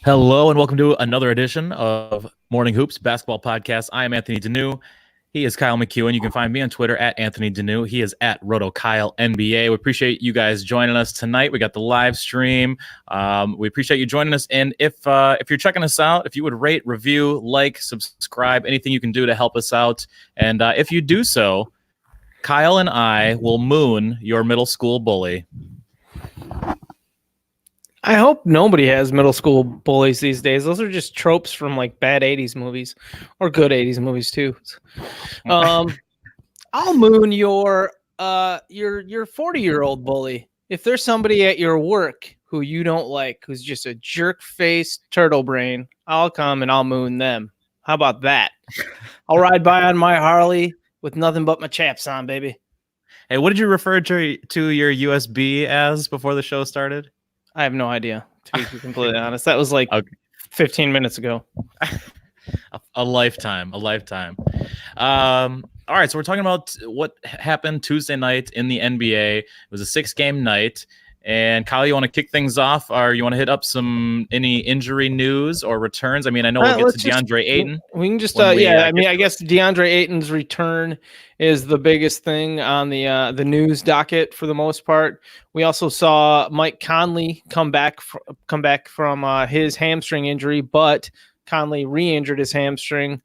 Hello and welcome to another edition of Morning Hoops Basketball Podcast. I am Anthony Denu. He is Kyle McKeown. You can find me on Twitter at Anthony Denu. He is at RotoKyleNBA. We appreciate you guys joining us tonight. We got the live stream. We appreciate you joining us. And if you're checking us out, if you would rate, review, like, subscribe, anything you can do to help us out. And if you do so, Kyle and I will moon your middle school bully. I hope nobody has middle school bullies these days. Those are just tropes from like bad 80s movies or good 80s movies too. I'll moon your 40-year-old bully. If there's somebody at your work who you don't like, who's just a jerk-faced turtle brain, I'll come and I'll moon them. How about that? I'll ride by on my Harley with nothing but my chaps on, baby. Hey, what did you refer to your USB as before the show started? I have no idea, to be completely honest. That was like 15 minutes ago. A lifetime. All right, so we're talking about what happened Tuesday night in the NBA. It was a 6-game night. And Kyle, you want to kick things off, or you want to hit up any injury news or returns? I mean, I know we'll get to DeAndre Ayton. We can just, I guess DeAndre Ayton's return is the biggest thing on the news docket for the most part. We also saw Mike Conley come back from his hamstring injury, but Conley re-injured his hamstring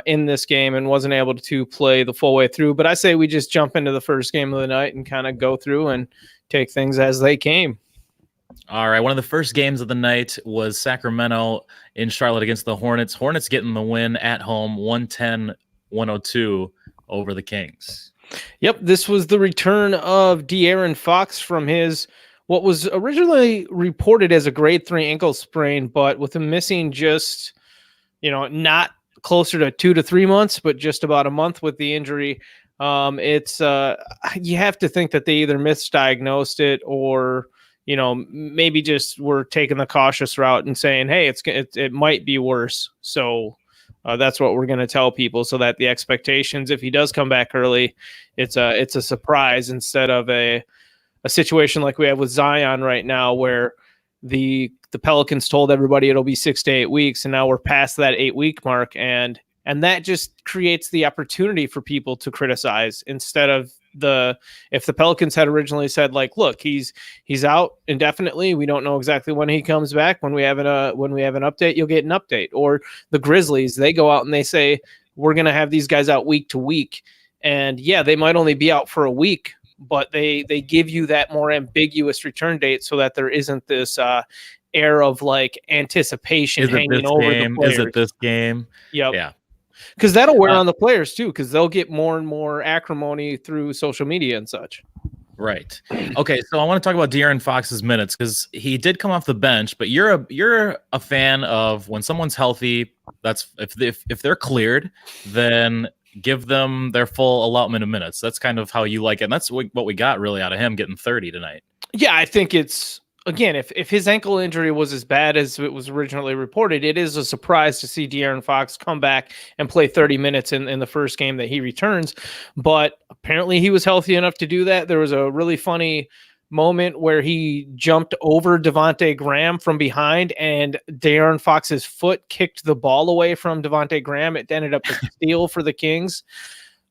in this game and wasn't able to play the full way through. But I say we just jump into the first game of the night and kind of go through and take things as they came. All right. One of the first games of the night was Sacramento in Charlotte against the Hornets. Hornets getting the win at home, 110-102 over the Kings. Yep. This was the return of De'Aaron Fox from his what was originally reported as a grade 3 ankle sprain, but with him missing just, not closer to 2 to 3 months, but just about a month with the injury. It's you have to think that they either misdiagnosed it or, maybe just were taking the cautious route and saying, hey, it might be worse. So that's what we're going to tell people, so that the expectations, if he does come back early, it's a surprise instead of a situation like we have with Zion right now, where the Pelicans told everybody it'll be 6 to 8 weeks. And now we're past that 8-week mark. And that just creates the opportunity for people to criticize instead of if the Pelicans had originally said, like, look, he's out indefinitely. We don't know exactly when he comes back. When we have an update, you'll get an update. Or the Grizzlies, they go out and they say, we're going to have these guys out week to week. And yeah, they might only be out for a week, but they give you that more ambiguous return date so that there isn't this air of like anticipation hanging over the players. Is it this game? Yep. Yeah. Because that'll wear on the players too, because they'll get more and more acrimony through social media and such. Right. Okay, so I want to talk about De'Aaron Fox's minutes, because he did come off the bench, but you're a fan of when someone's healthy. That's if they're cleared, then give them their full allotment of minutes. That's kind of how you like it. And that's what we got really out of him, getting 30 tonight. Yeah, I think it's, again, if his ankle injury was as bad as it was originally reported, it is a surprise to see De'Aaron Fox come back and play 30 minutes in the first game that he returns. But apparently he was healthy enough to do that. There was a really funny moment where he jumped over Devontae Graham from behind, and De'Aaron Fox's foot kicked the ball away from Devontae Graham. It ended up a steal for the Kings.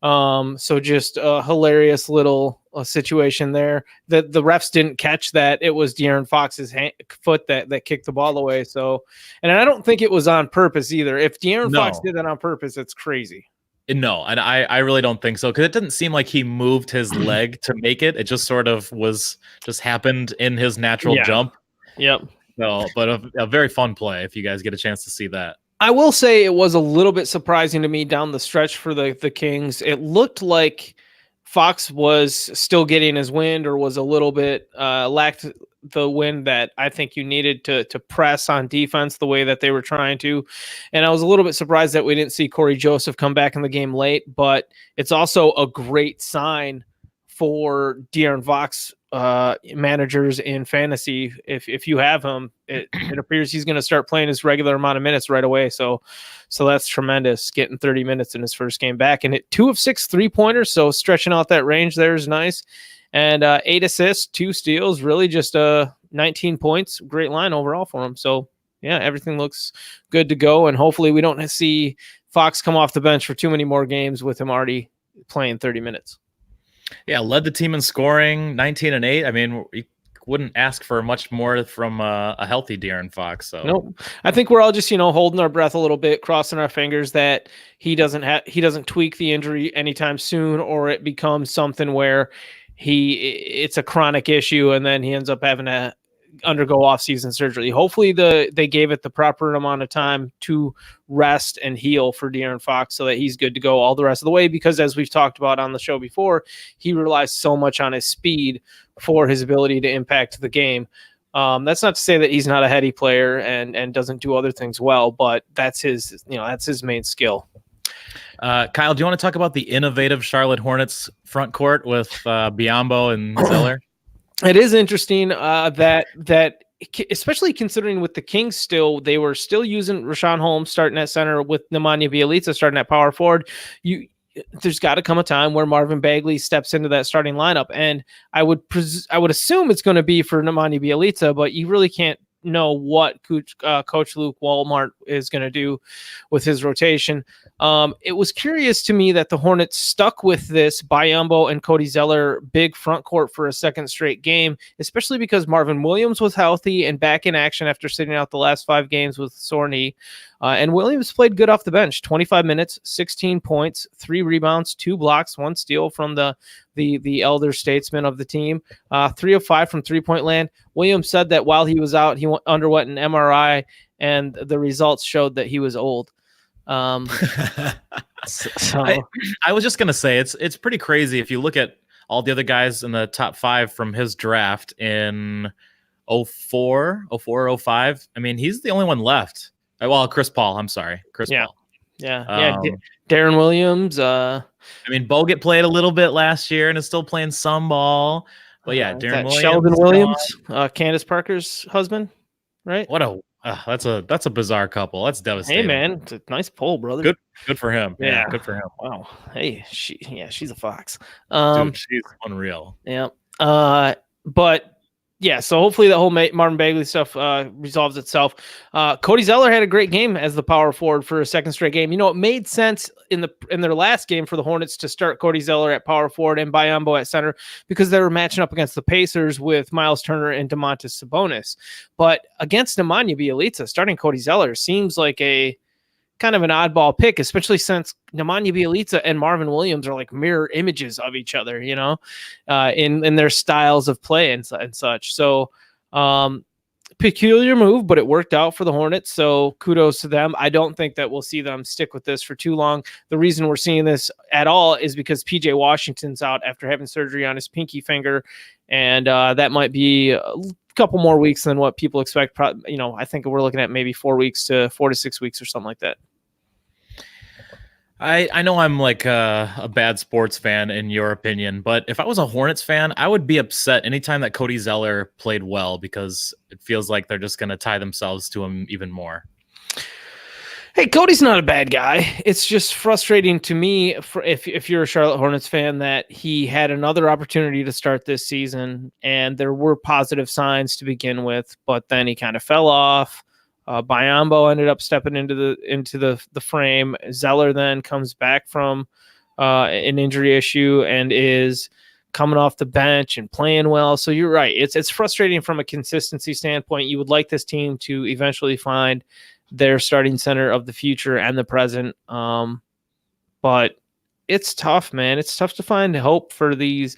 So just a hilarious little situation there. The refs didn't catch that it was De'Aaron Fox's foot that kicked the ball away. So, and I don't think it was on purpose either. If De'Aaron Fox did that on purpose, it's crazy. No, and I really don't think so, because it didn't seem like he moved his leg to make it. It just sort of just happened in his natural jump. Yep. No, but a very fun play if you guys get a chance to see that. I will say it was a little bit surprising to me down the stretch for the Kings. It looked like Fox was still getting his wind, or was a little bit lacked the wind that I think you needed to press on defense the way that they were trying to. And I was a little bit surprised that we didn't see Corey Joseph come back in the game late, but it's also a great sign for De'Aaron Fox managers in fantasy. If you have him, it appears he's going to start playing his regular amount of minutes right away. So that's tremendous, getting 30 minutes in his first game back, and hit 2 of 6 3-pointers. So stretching out that range there is nice. And 8 assists, 2 steals, really just 19 points. Great line overall for him. So yeah, everything looks good to go. And hopefully we don't see Fox come off the bench for too many more games with him already playing 30 minutes. Yeah, led the team in scoring, 19-8. I mean, you wouldn't ask for much more from a healthy De'Aaron Fox. So nope. I think we're all just, holding our breath a little bit, crossing our fingers that he doesn't tweak the injury anytime soon, or it becomes something where it's a chronic issue and then he ends up having to undergo off-season surgery. Hopefully they gave it the proper amount of time to rest and heal for De'Aaron Fox so that he's good to go all the rest of the way, because as we've talked about on the show before, he relies so much on his speed for his ability to impact the game. That's not to say that he's not a heady player and doesn't do other things well, but that's his main skill. Kyle, do you want to talk about the innovative Charlotte Hornets front court with Biyombo and Zeller? It is interesting that especially considering with the Kings they were still using Rashawn Holmes starting at center with Nemanja Bjelica starting at power forward. There's got to come a time where Marvin Bagley steps into that starting lineup, and I would assume it's going to be for Nemanja Bjelica, but you really can't know what Coach Luke Walmart is going to do with his rotation. It was curious to me that the Hornets stuck with this Biyombo and Cody Zeller big front court for a second straight game, especially because Marvin Williams was healthy and back in action after sitting out the last 5 games with sore knee. And Williams played good off the bench, 25 minutes, 16 points, 3 rebounds, 2 blocks, 1 steal from the elder statesman of the team, 3 of 5 from 3-point land. Williams said that while he was out, he underwent an MRI, and the results showed that he was old. So I was just gonna say it's pretty crazy if you look at all the other guys in the top 5 from his draft in 04, 05. I mean, he's the only one left. Well, Chris Paul. I'm sorry, Chris Paul. Yeah. Darren Williams. I mean, Bogut played a little bit last year and is still playing some ball. But yeah, Darren Williams, Sheldon Williams, Candace Parker's husband, right? That's a bizarre couple. That's devastating. Hey man, it's a nice pull, brother. Good for him. Yeah, good for him. Wow. Hey, she's a fox. Dude, she's unreal. Yeah. But yeah, so hopefully the whole Marvin Bagley stuff resolves itself. Cody Zeller had a great game as the power forward for a second straight game. It made sense in their last game for the Hornets to start Cody Zeller at power forward and Biyombo at center because they were matching up against the Pacers with Miles Turner and Domantas Sabonis. But against Nemanja Bjelica, starting Cody Zeller seems like a kind of an oddball pick, especially since Nemanja Bjelica and Marvin Williams are like mirror images of each other, in their styles of play and such. So peculiar move, but it worked out for the Hornets. So kudos to them. I don't think that we'll see them stick with this for too long. The reason we're seeing this at all is because PJ Washington's out after having surgery on his pinky finger. And that might be a couple more weeks than what people expect. I think we're looking at maybe 4 to 6 weeks or something like that. I know I'm like a bad sports fan in your opinion, but if I was a Hornets fan, I would be upset anytime that Cody Zeller played well because it feels like they're just going to tie themselves to him even more. Hey, Cody's not a bad guy. It's just frustrating to me if you're a Charlotte Hornets fan that he had another opportunity to start this season and there were positive signs to begin with, but then he kind of fell off. Biyombo ended up stepping into the frame. Zeller then comes back from an injury issue and is coming off the bench and playing well. So you're right. It's frustrating from a consistency standpoint. You would like this team to eventually find their starting center of the future and the present. But it's tough, man. It's tough to find hope for the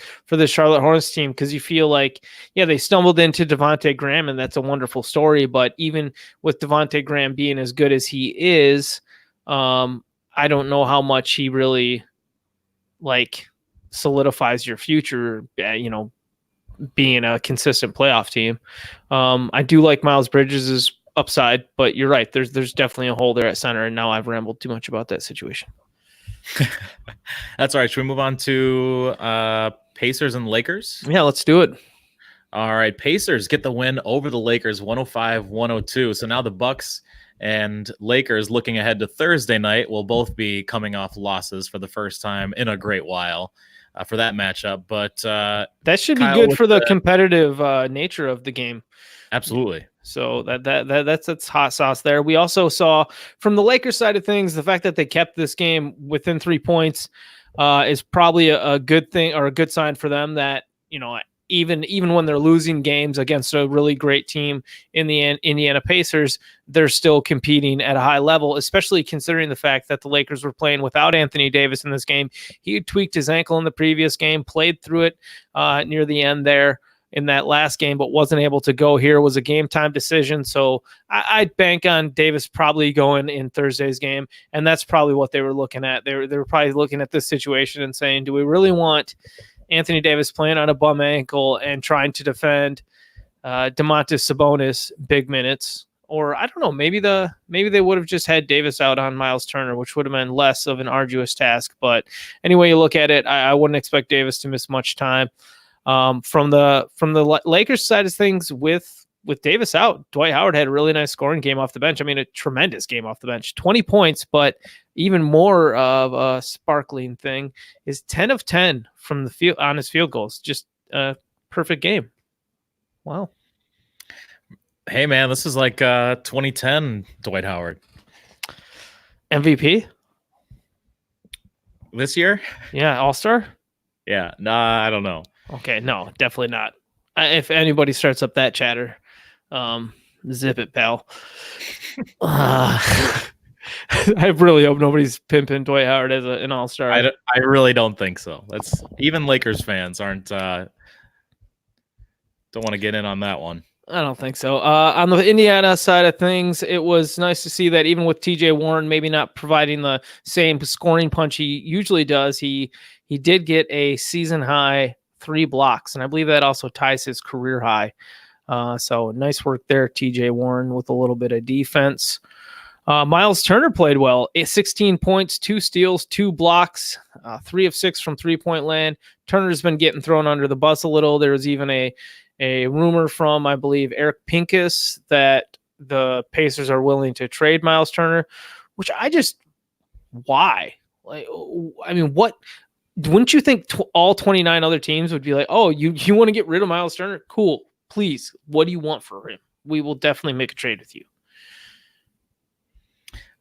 Charlotte Hornets team because you feel like, they stumbled into Devontae Graham, and that's a wonderful story. But even with Devontae Graham being as good as he is, I don't know how much he really solidifies your future. Being a consistent playoff team. I do like Miles Bridges' upside, but you're right. There's definitely a hole there at center, and now I've rambled too much about that situation. That's all right. Should we move on to Pacers and Lakers? Yeah, let's do it. All right. Pacers get the win over the Lakers 105-102. So now the Bucks and Lakers, looking ahead to Thursday night, will both be coming off losses for the first time in a great while for that matchup. But that should be good for the competitive nature of the game. Absolutely. So that's hot sauce there. We also saw from the Lakers side of things, the fact that they kept this game within 3 points is probably a good thing or a good sign for them that, even when they're losing games against a really great team in the Indiana Pacers, they're still competing at a high level, especially considering the fact that the Lakers were playing without Anthony Davis in this game. He had tweaked his ankle in the previous game, played through it near the end there in that last game, but wasn't able to go here. It was a game time decision. So I'd bank on Davis probably going in Thursday's game. And that's probably what they were looking at. They were probably looking at this situation and saying, do we really want Anthony Davis playing on a bum ankle and trying to defend Domantas Sabonis big minutes? Or I don't know, maybe they would have just had Davis out on Miles Turner, which would have been less of an arduous task. But anyway, you look at it, I wouldn't expect Davis to miss much time. From the Lakers side of things, with Davis out, Dwight Howard had a really nice scoring game off the bench. I mean, a tremendous game off the bench, 20 points, but even more of a sparkling thing is 10 of 10 from the field on his field goals. Just a perfect game. Wow. Hey man, this is like 2010 Dwight Howard. MVP this year? Yeah, All-Star? Yeah, nah, I don't know. Okay, no, definitely not. If anybody starts up that chatter, zip it, pal. I really hope nobody's pimping Dwight Howard as an all-star. I really don't think so. That's even Lakers fans aren't don't want to get in on that one. I don't think so. On the Indiana side of things, it was nice to see that even with TJ Warren maybe not providing the same scoring punch he usually does, he did get a season high 3 blocks, and I believe that also ties his career high. So nice work there, TJ Warren, with a little bit of defense. Miles Turner played well. 16 points, 2 steals, 2 blocks, 3 of 6 from 3-point land. Turner's been getting thrown under the bus a little. There was even a rumor from, I believe, Eric Pincus that the Pacers are willing to trade Miles Turner, which why? Like, I mean, what? Wouldn't you think all 29 other teams would be like, oh, you want to get rid of Miles Turner? Cool. Please. What do you want for him? We will definitely make a trade with you.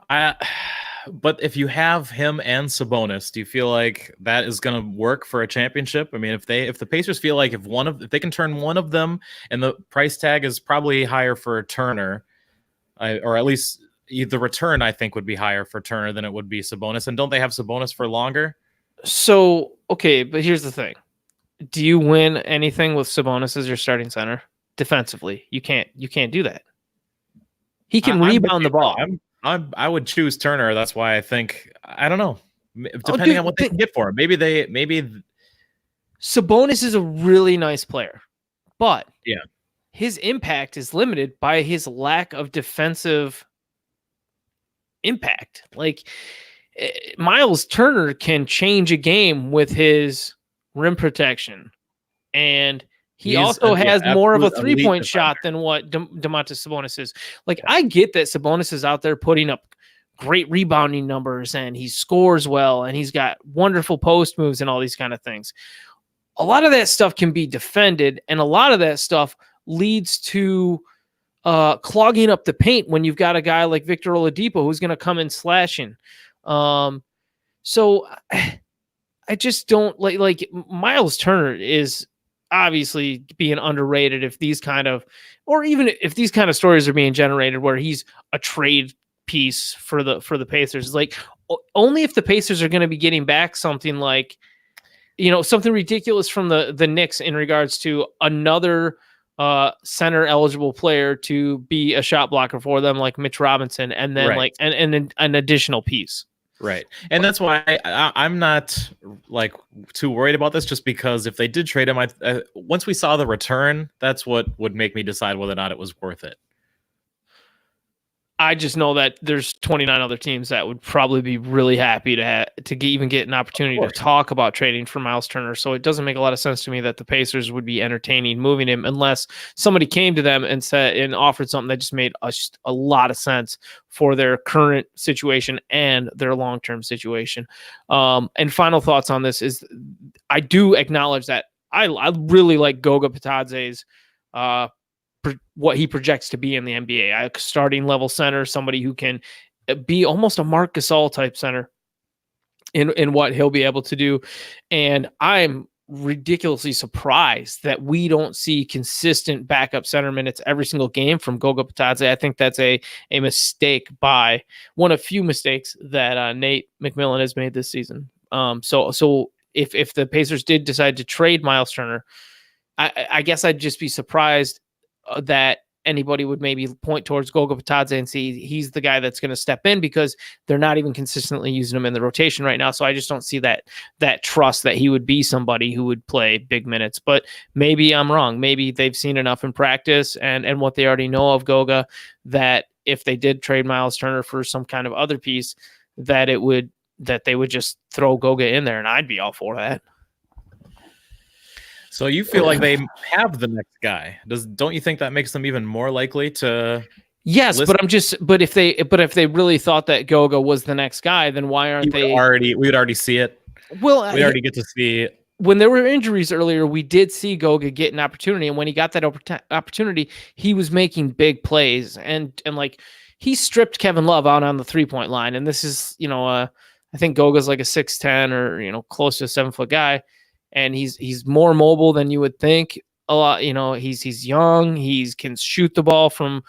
But if you have him and Sabonis, do you feel like that is going to work for a championship? I mean, if the Pacers feel like if they can turn one of them, and the price tag is probably higher for Turner, or at least the return I think would be higher for Turner than it would be Sabonis. And don't they have Sabonis for longer? So, okay, but here's the thing. Do you win anything with Sabonis as your starting center defensively? You can't do that. He can rebound the ball. I would choose Turner. That's why I think, I don't know, depending on what they can get for him. Maybe Sabonis is a really nice player, but yeah, his impact is limited by his lack of defensive impact. Like, Miles Turner can change a game with his rim protection, and he also has more of a 3-point shot than what Domantas Sabonis is. Like, I get that Sabonis is out there putting up great rebounding numbers, and he scores well, and he's got wonderful post moves and all these kind of things. A lot of that stuff can be defended, and a lot of that stuff leads to clogging up the paint when you've got a guy like Victor Oladipo who's going to come in slashing. So I just don't like Miles Turner is obviously being underrated if these kind of stories are being generated where he's a trade piece for the Pacers. Like, only if the Pacers are going to be getting back something like, something ridiculous from the Knicks in regards to another center eligible player to be a shot blocker for them, like Mitch Robinson, and then like an additional piece. Right. And that's why I'm not like too worried about this, just because if they did trade him, once we saw the return, that's what would make me decide whether or not it was worth it. I just know that there's 29 other teams that would probably be really happy to even get an opportunity to talk about trading for Miles Turner. So it doesn't make a lot of sense to me that the Pacers would be entertaining moving him unless somebody came to them and said and offered something that just made a lot of sense for their current situation and their long-term situation. And final thoughts on this is I do acknowledge that I really like Goga Patadze's what he projects to be in the NBA. A starting level center, somebody who can be almost a Marc Gasol type center in what he'll be able to do. And I'm ridiculously surprised that we don't see consistent backup center minutes every single game from Goga Bitadze. I think that's a mistake, by one of few mistakes that Nate McMillan has made this season. So if the Pacers did decide to trade Miles Turner, I guess I'd just be surprised that anybody would maybe point towards Goga Bitadze and see he's the guy that's going to step in, because they're not even consistently using him in the rotation right now. So I just don't see that trust that he would be somebody who would play big minutes. But maybe I'm wrong. Maybe they've seen enough in practice and what they already know of Goga, that if they did trade Miles Turner for some kind of other piece, that they would just throw Goga in there, and I'd be all for that. So you feel like they have the next guy? Don't you think that makes them even more likely to? Yes, listen? But if they really thought that Goga was the next guy, then why aren't they we would already see it? Well, we already get to see it. When there were injuries earlier, we did see Goga get an opportunity, and when he got that opportunity, he was making big plays, and like he stripped Kevin Love out on the 3-point line. And this is, I think Goga's like a 6'10" or close to a 7-foot guy. And he's more mobile than you would think. A lot, he's young. He can shoot the ball from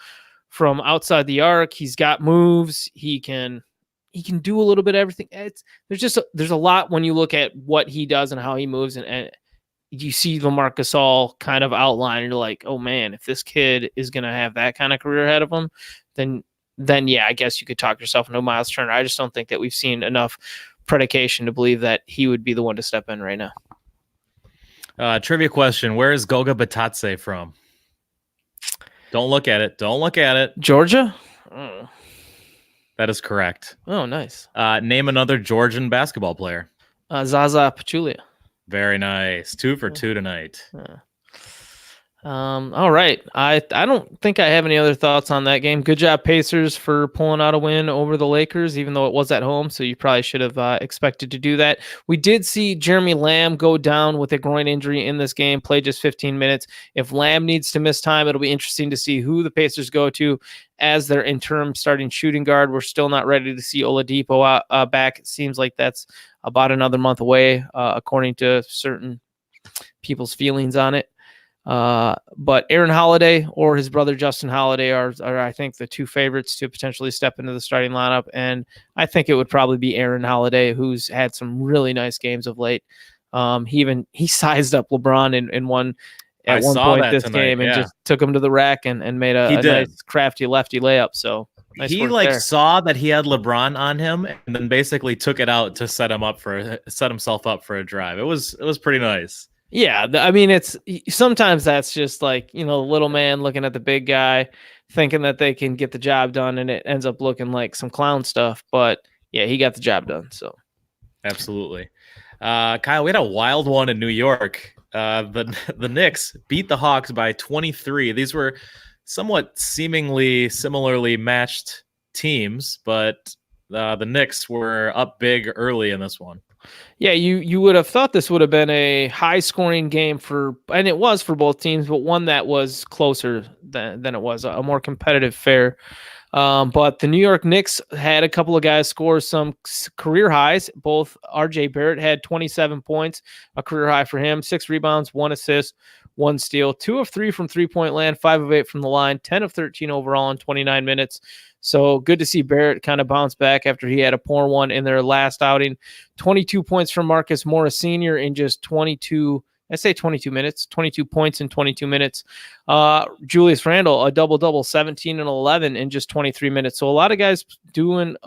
outside the arc. He's got moves. He can do a little bit of everything. There's a lot when you look at what he does and how he moves, and you see Marc Gasol kind of outline, and you're like, oh man, if this kid is gonna have that kind of career ahead of him, then yeah, I guess you could talk yourself into Miles Turner. I just don't think that we've seen enough predication to believe that he would be the one to step in right now. Trivia question: where is Goga Bitadze from? Don't look at it. Georgia? Oh. That is correct. Oh, nice. Name another Georgian basketball player. Zaza Pachulia. Very nice. 2 for 2 tonight. All right. I don't think I have any other thoughts on that game. Good job, Pacers, for pulling out a win over the Lakers, even though it was at home. So you probably should have expected to do that. We did see Jeremy Lamb go down with a groin injury in this game, play just 15 minutes. If Lamb needs to miss time, it'll be interesting to see who the Pacers go to as their interim starting shooting guard. We're still not ready to see Oladipo back. It seems like that's about another month away, according to certain people's feelings on it. But Aaron Holiday or his brother Justin Holiday are I think the two favorites to potentially step into the starting lineup, and I think it would probably be Aaron Holiday, who's had some really nice games of late. He sized up LeBron in one point this game and just took him to the rack and made a nice crafty lefty layup. So nice he saw that he had LeBron on him and then basically took it out to set himself up for a drive. It was pretty nice. Yeah, I mean, it's sometimes that's just like, the little man looking at the big guy thinking that they can get the job done, and it ends up looking like some clown stuff. But yeah, he got the job done. So absolutely. Kyle, we had a wild one in New York. The Knicks beat the Hawks by 23. These were somewhat seemingly similarly matched teams, but the Knicks were up big early in this one. Yeah, you would have thought this would have been a high-scoring game and it was for both teams, but one that was closer than it was, a more competitive affair. But the New York Knicks had a couple of guys score some career highs. Both R.J. Barrett had 27 points, a career high for him, 6 rebounds, 1 assist, 1 steal, 2 of 3 from three-point land, 5 of 8 from the line, 10 of 13 overall in 29 minutes. So good to see Barrett kind of bounce back after he had a poor one in their last outing. 22 points from Marcus Morris Sr. in just 22 minutes, 22 points in 22 minutes. Julius Randle, a double-double, 17 and 11 in just 23 minutes. So a lot of guys doing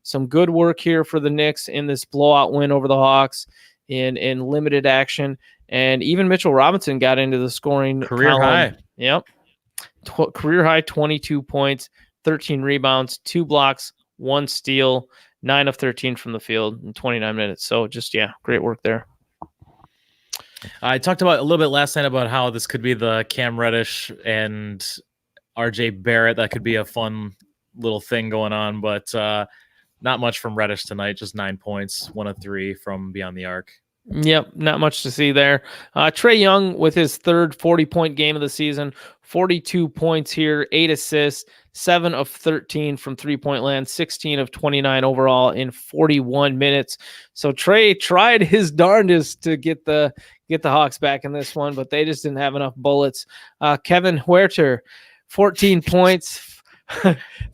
some good work here for the Knicks in this blowout win over the Hawks in limited action. And even Mitchell Robinson got into the scoring career column. High. Yep. Career high, 22 points, 13 rebounds, 2 blocks, 1 steal, 9 of 13 from the field in 29 minutes. So just, great work there. I talked about a little bit last night about how this could be the Cam Reddish and RJ Barrett. That could be a fun little thing going on, but not much from Reddish tonight. Just 9 points, 1 of 3 from beyond the arc. Yep, not much to see there. Trae Young with his third 40-point game of the season, 42 points here, 8 assists, 7 of 13 from three-point land, 16 of 29 overall in 41 minutes. So Trae tried his darndest to get the Hawks back in this one, but they just didn't have enough bullets. Kevin Huerter, 14 points,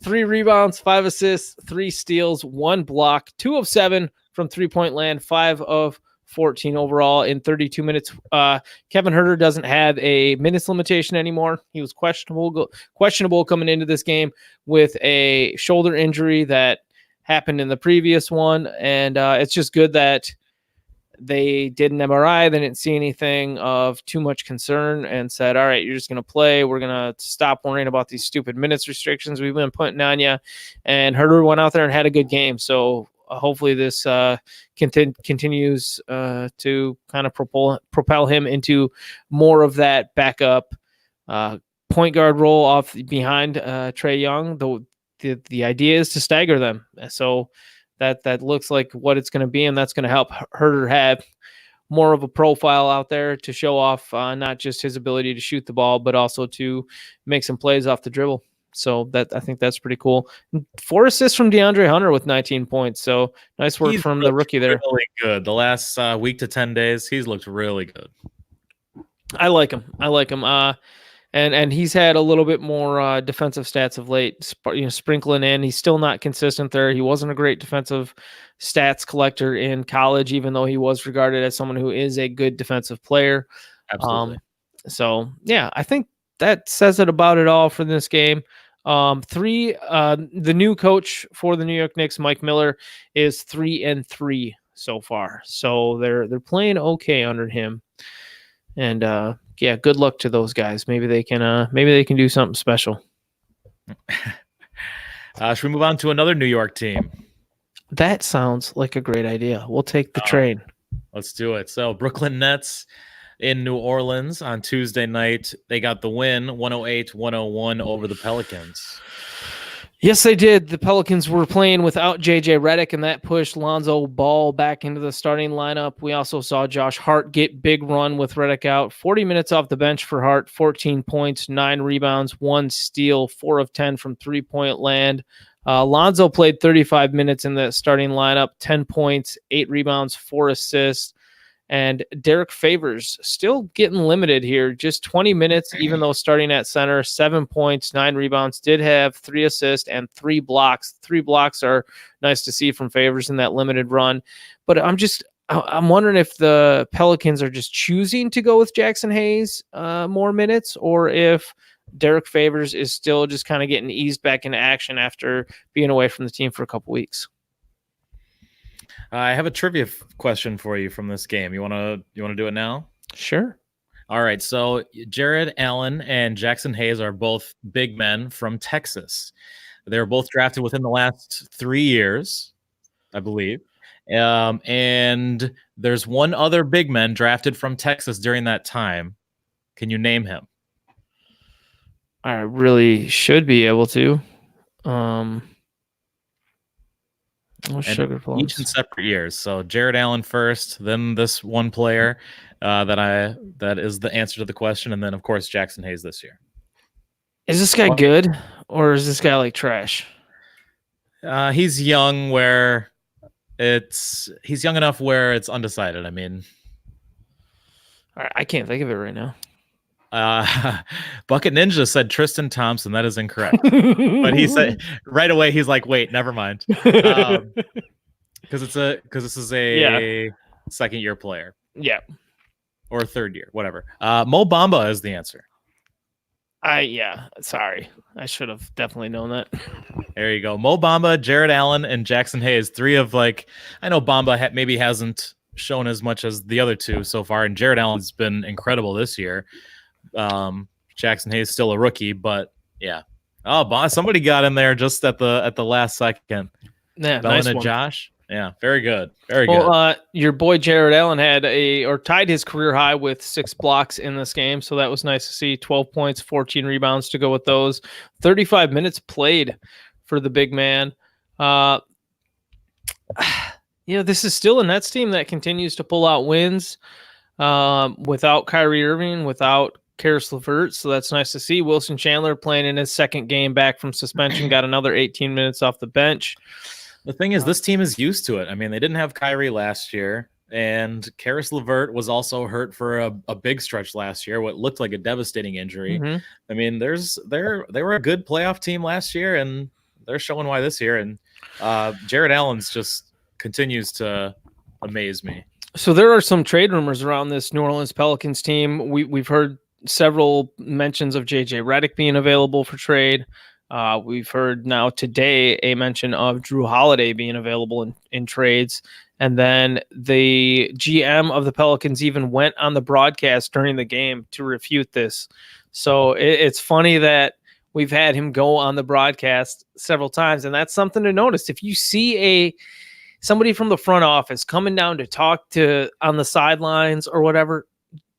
3 rebounds, 5 assists, 3 steals, 1 block, 2 of 7 from three-point land, 5 of 14 overall in 32 minutes. Kevin Huerter doesn't have a minutes limitation anymore. He was questionable coming into this game with a shoulder injury that happened in the previous one. And it's just good that they did an MRI. They didn't see anything of too much concern and said, all right, you're just going to play. We're going to stop worrying about these stupid minutes restrictions we've been putting on you. And Huerter went out there and had a good game. So hopefully this continues to kind of propel him into more of that backup point guard role off behind Trae Young. The idea is to stagger them. So that looks like what it's going to be, and that's going to help Huerter have more of a profile out there to show off not just his ability to shoot the ball, but also to make some plays off the dribble. So I think that's pretty cool. 4 assists from DeAndre Hunter with 19 points. So nice work from the rookie there. Really good. The last week to 10 days, he's looked really good. I like him. And he's had a little bit more defensive stats of late, sprinkling in. He's still not consistent there. He wasn't a great defensive stats collector in college, even though he was regarded as someone who is a good defensive player. Absolutely. So yeah, I think that says it about it all for this game. The new coach for the New York Knicks, Mike Miller, is 3-3 so far. So they're playing okay under him. And yeah, good luck to those guys. Maybe they can do something special. Should we move on to another New York team? That sounds like a great idea. We'll take the train. Let's do it. So Brooklyn Nets in New Orleans on Tuesday night. They got the win, 108-101 over the Pelicans. Yes, they did. The Pelicans were playing without J.J. Redick, and that pushed Lonzo Ball back into the starting lineup. We also saw Josh Hart get big run with Redick out. 40 minutes off the bench for Hart, 14 points, 9 rebounds, 1 steal, 4 of 10 from three-point land. Lonzo played 35 minutes in the starting lineup, 10 points, 8 rebounds, 4 assists. And Derek Favors still getting limited here, just 20 minutes, even though starting at center, 7 points, 9 rebounds, did have 3 assists and 3 blocks. 3 blocks are nice to see from Favors in that limited run. But I'm wondering if the Pelicans are just choosing to go with Jackson Hayes more minutes, or if Derek Favors is still just kind of getting eased back into action after being away from the team for a couple weeks. I have a trivia question for you from this game. You want to do it now? Sure. All right. So Jared Allen and Jackson Hayes are both big men from Texas. They were both drafted within the last 3 years, I believe. And there's one other big man drafted from Texas during that time. Can you name him? I really should be able to. Each in separate years. So Jared Allen first, then this one player that is the answer to the question, and then of course Jackson Hayes this year. Is this guy good, or is this guy like trash? He's young he's young enough where it's undecided. I mean, I can't think of it right now. Bucket Ninja said Tristan Thompson. That is incorrect. But he said right away, he's like, wait, never mind. Because this is a second year player. Yeah. Or third year, whatever. Mo Bamba is the answer. Sorry. I should have definitely known that. There you go. Mo Bamba, Jared Allen, and Jackson Hayes. 3 of I know Bamba maybe hasn't shown as much as the other 2 so far, and Jared Allen's been incredible this year. Jackson Hayes still a rookie, but yeah. Oh, somebody got in there just at the last second. Yeah, nice one. Josh. Yeah, very good. Very good. Your boy Jared Allen had tied his career high with 6 blocks in this game, so that was nice to see. 12 points, 14 rebounds to go with those. 35 minutes played for the big man. this is still a Nets team that continues to pull out wins without Kyrie Irving, without Karis LeVert. So that's nice to see. Wilson Chandler playing in his second game back from suspension, got another 18 minutes off the bench. The thing is, this team is used to it. I mean, they didn't have Kyrie last year, and Karis LeVert was also hurt for a big stretch last year, what looked like a devastating injury. Mm-hmm. I mean, they were a good playoff team last year, and they're showing why this year. And Jared Allen's just continues to amaze me. So there are some trade rumors around this New Orleans Pelicans team. We've heard several mentions of JJ Redick being available for trade. We've heard now today a mention of Drew Holiday being available in trades. And then the GM of the Pelicans even went on the broadcast during the game to refute this. So it's funny that we've had him go on the broadcast several times. And that's something to notice. If you see somebody from the front office coming down to talk to on the sidelines or whatever,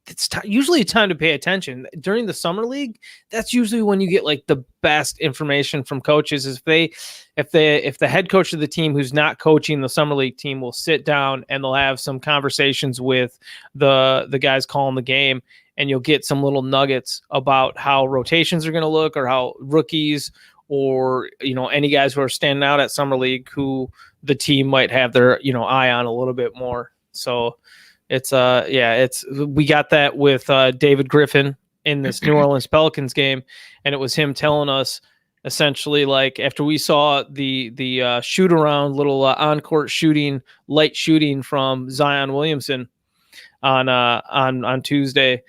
it's usually time to pay attention. During the summer league, that's usually when you get like the best information from coaches. Is if the head coach of the team who's not coaching the summer league team will sit down and they'll have some conversations with the guys calling the game, and you'll get some little nuggets about how rotations are going to look, or how rookies, or any guys who are standing out at summer league who the team might have their eye on a little bit more. So we got that with David Griffin in this New Orleans Pelicans game, and it was him telling us essentially, like, after we saw the shoot around little on-court shooting, light shooting from Zion Williamson on Tuesday,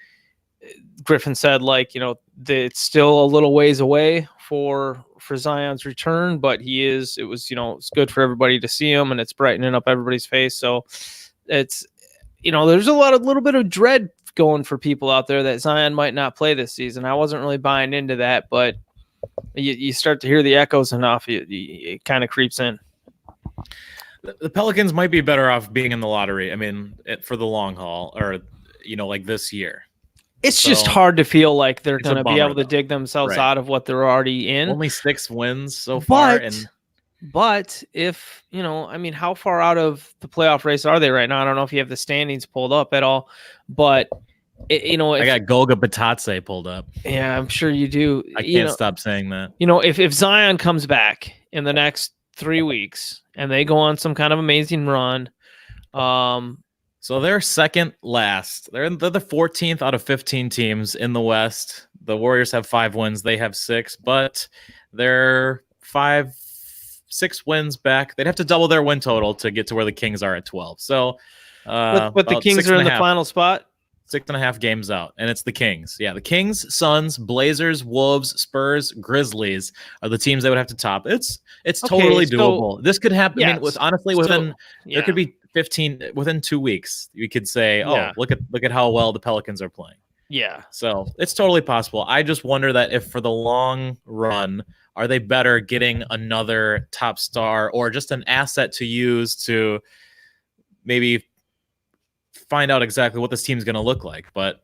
Griffin said, like, it's still a little ways away for Zion's return, but it's good for everybody to see him, and it's brightening up everybody's face. So it's, there's a little bit of dread going for people out there that Zion might not play this season. I wasn't really buying into that, but you start to hear the echoes enough, it kind of creeps in. The Pelicans might be better off being in the lottery. I mean, for the long haul, or like this year. It's just hard to feel like they're going to be able to though. dig themselves Right. out of what they're already in. Only 6 wins so far. But if, how far out of the playoff race are they right now? I don't know if you have the standings pulled up at all, but I got Golga Batatse pulled up. Yeah, I'm sure you do. I can't stop saying that. If Zion comes back in the next 3 weeks and they go on some kind of amazing run, so they're second last. They're the 14th out of 15 teams in the West. The Warriors have 5 wins. They have 6, but they're 6 wins back. They'd have to double their win total to get to where the Kings are at 12. So, but the Kings are in the final spot. 6.5 games out, and it's the Kings. Yeah, the Kings, Suns, Blazers, Wolves, Spurs, Grizzlies are the teams they would have to top. It's totally doable. This could happen. Yeah, there could be 15 within 2 weeks. You could say, look at how well the Pelicans are playing. Yeah. So it's totally possible. I just wonder that if for the long run, are they better getting another top star or just an asset to use to maybe find out exactly what this team's going to look like? But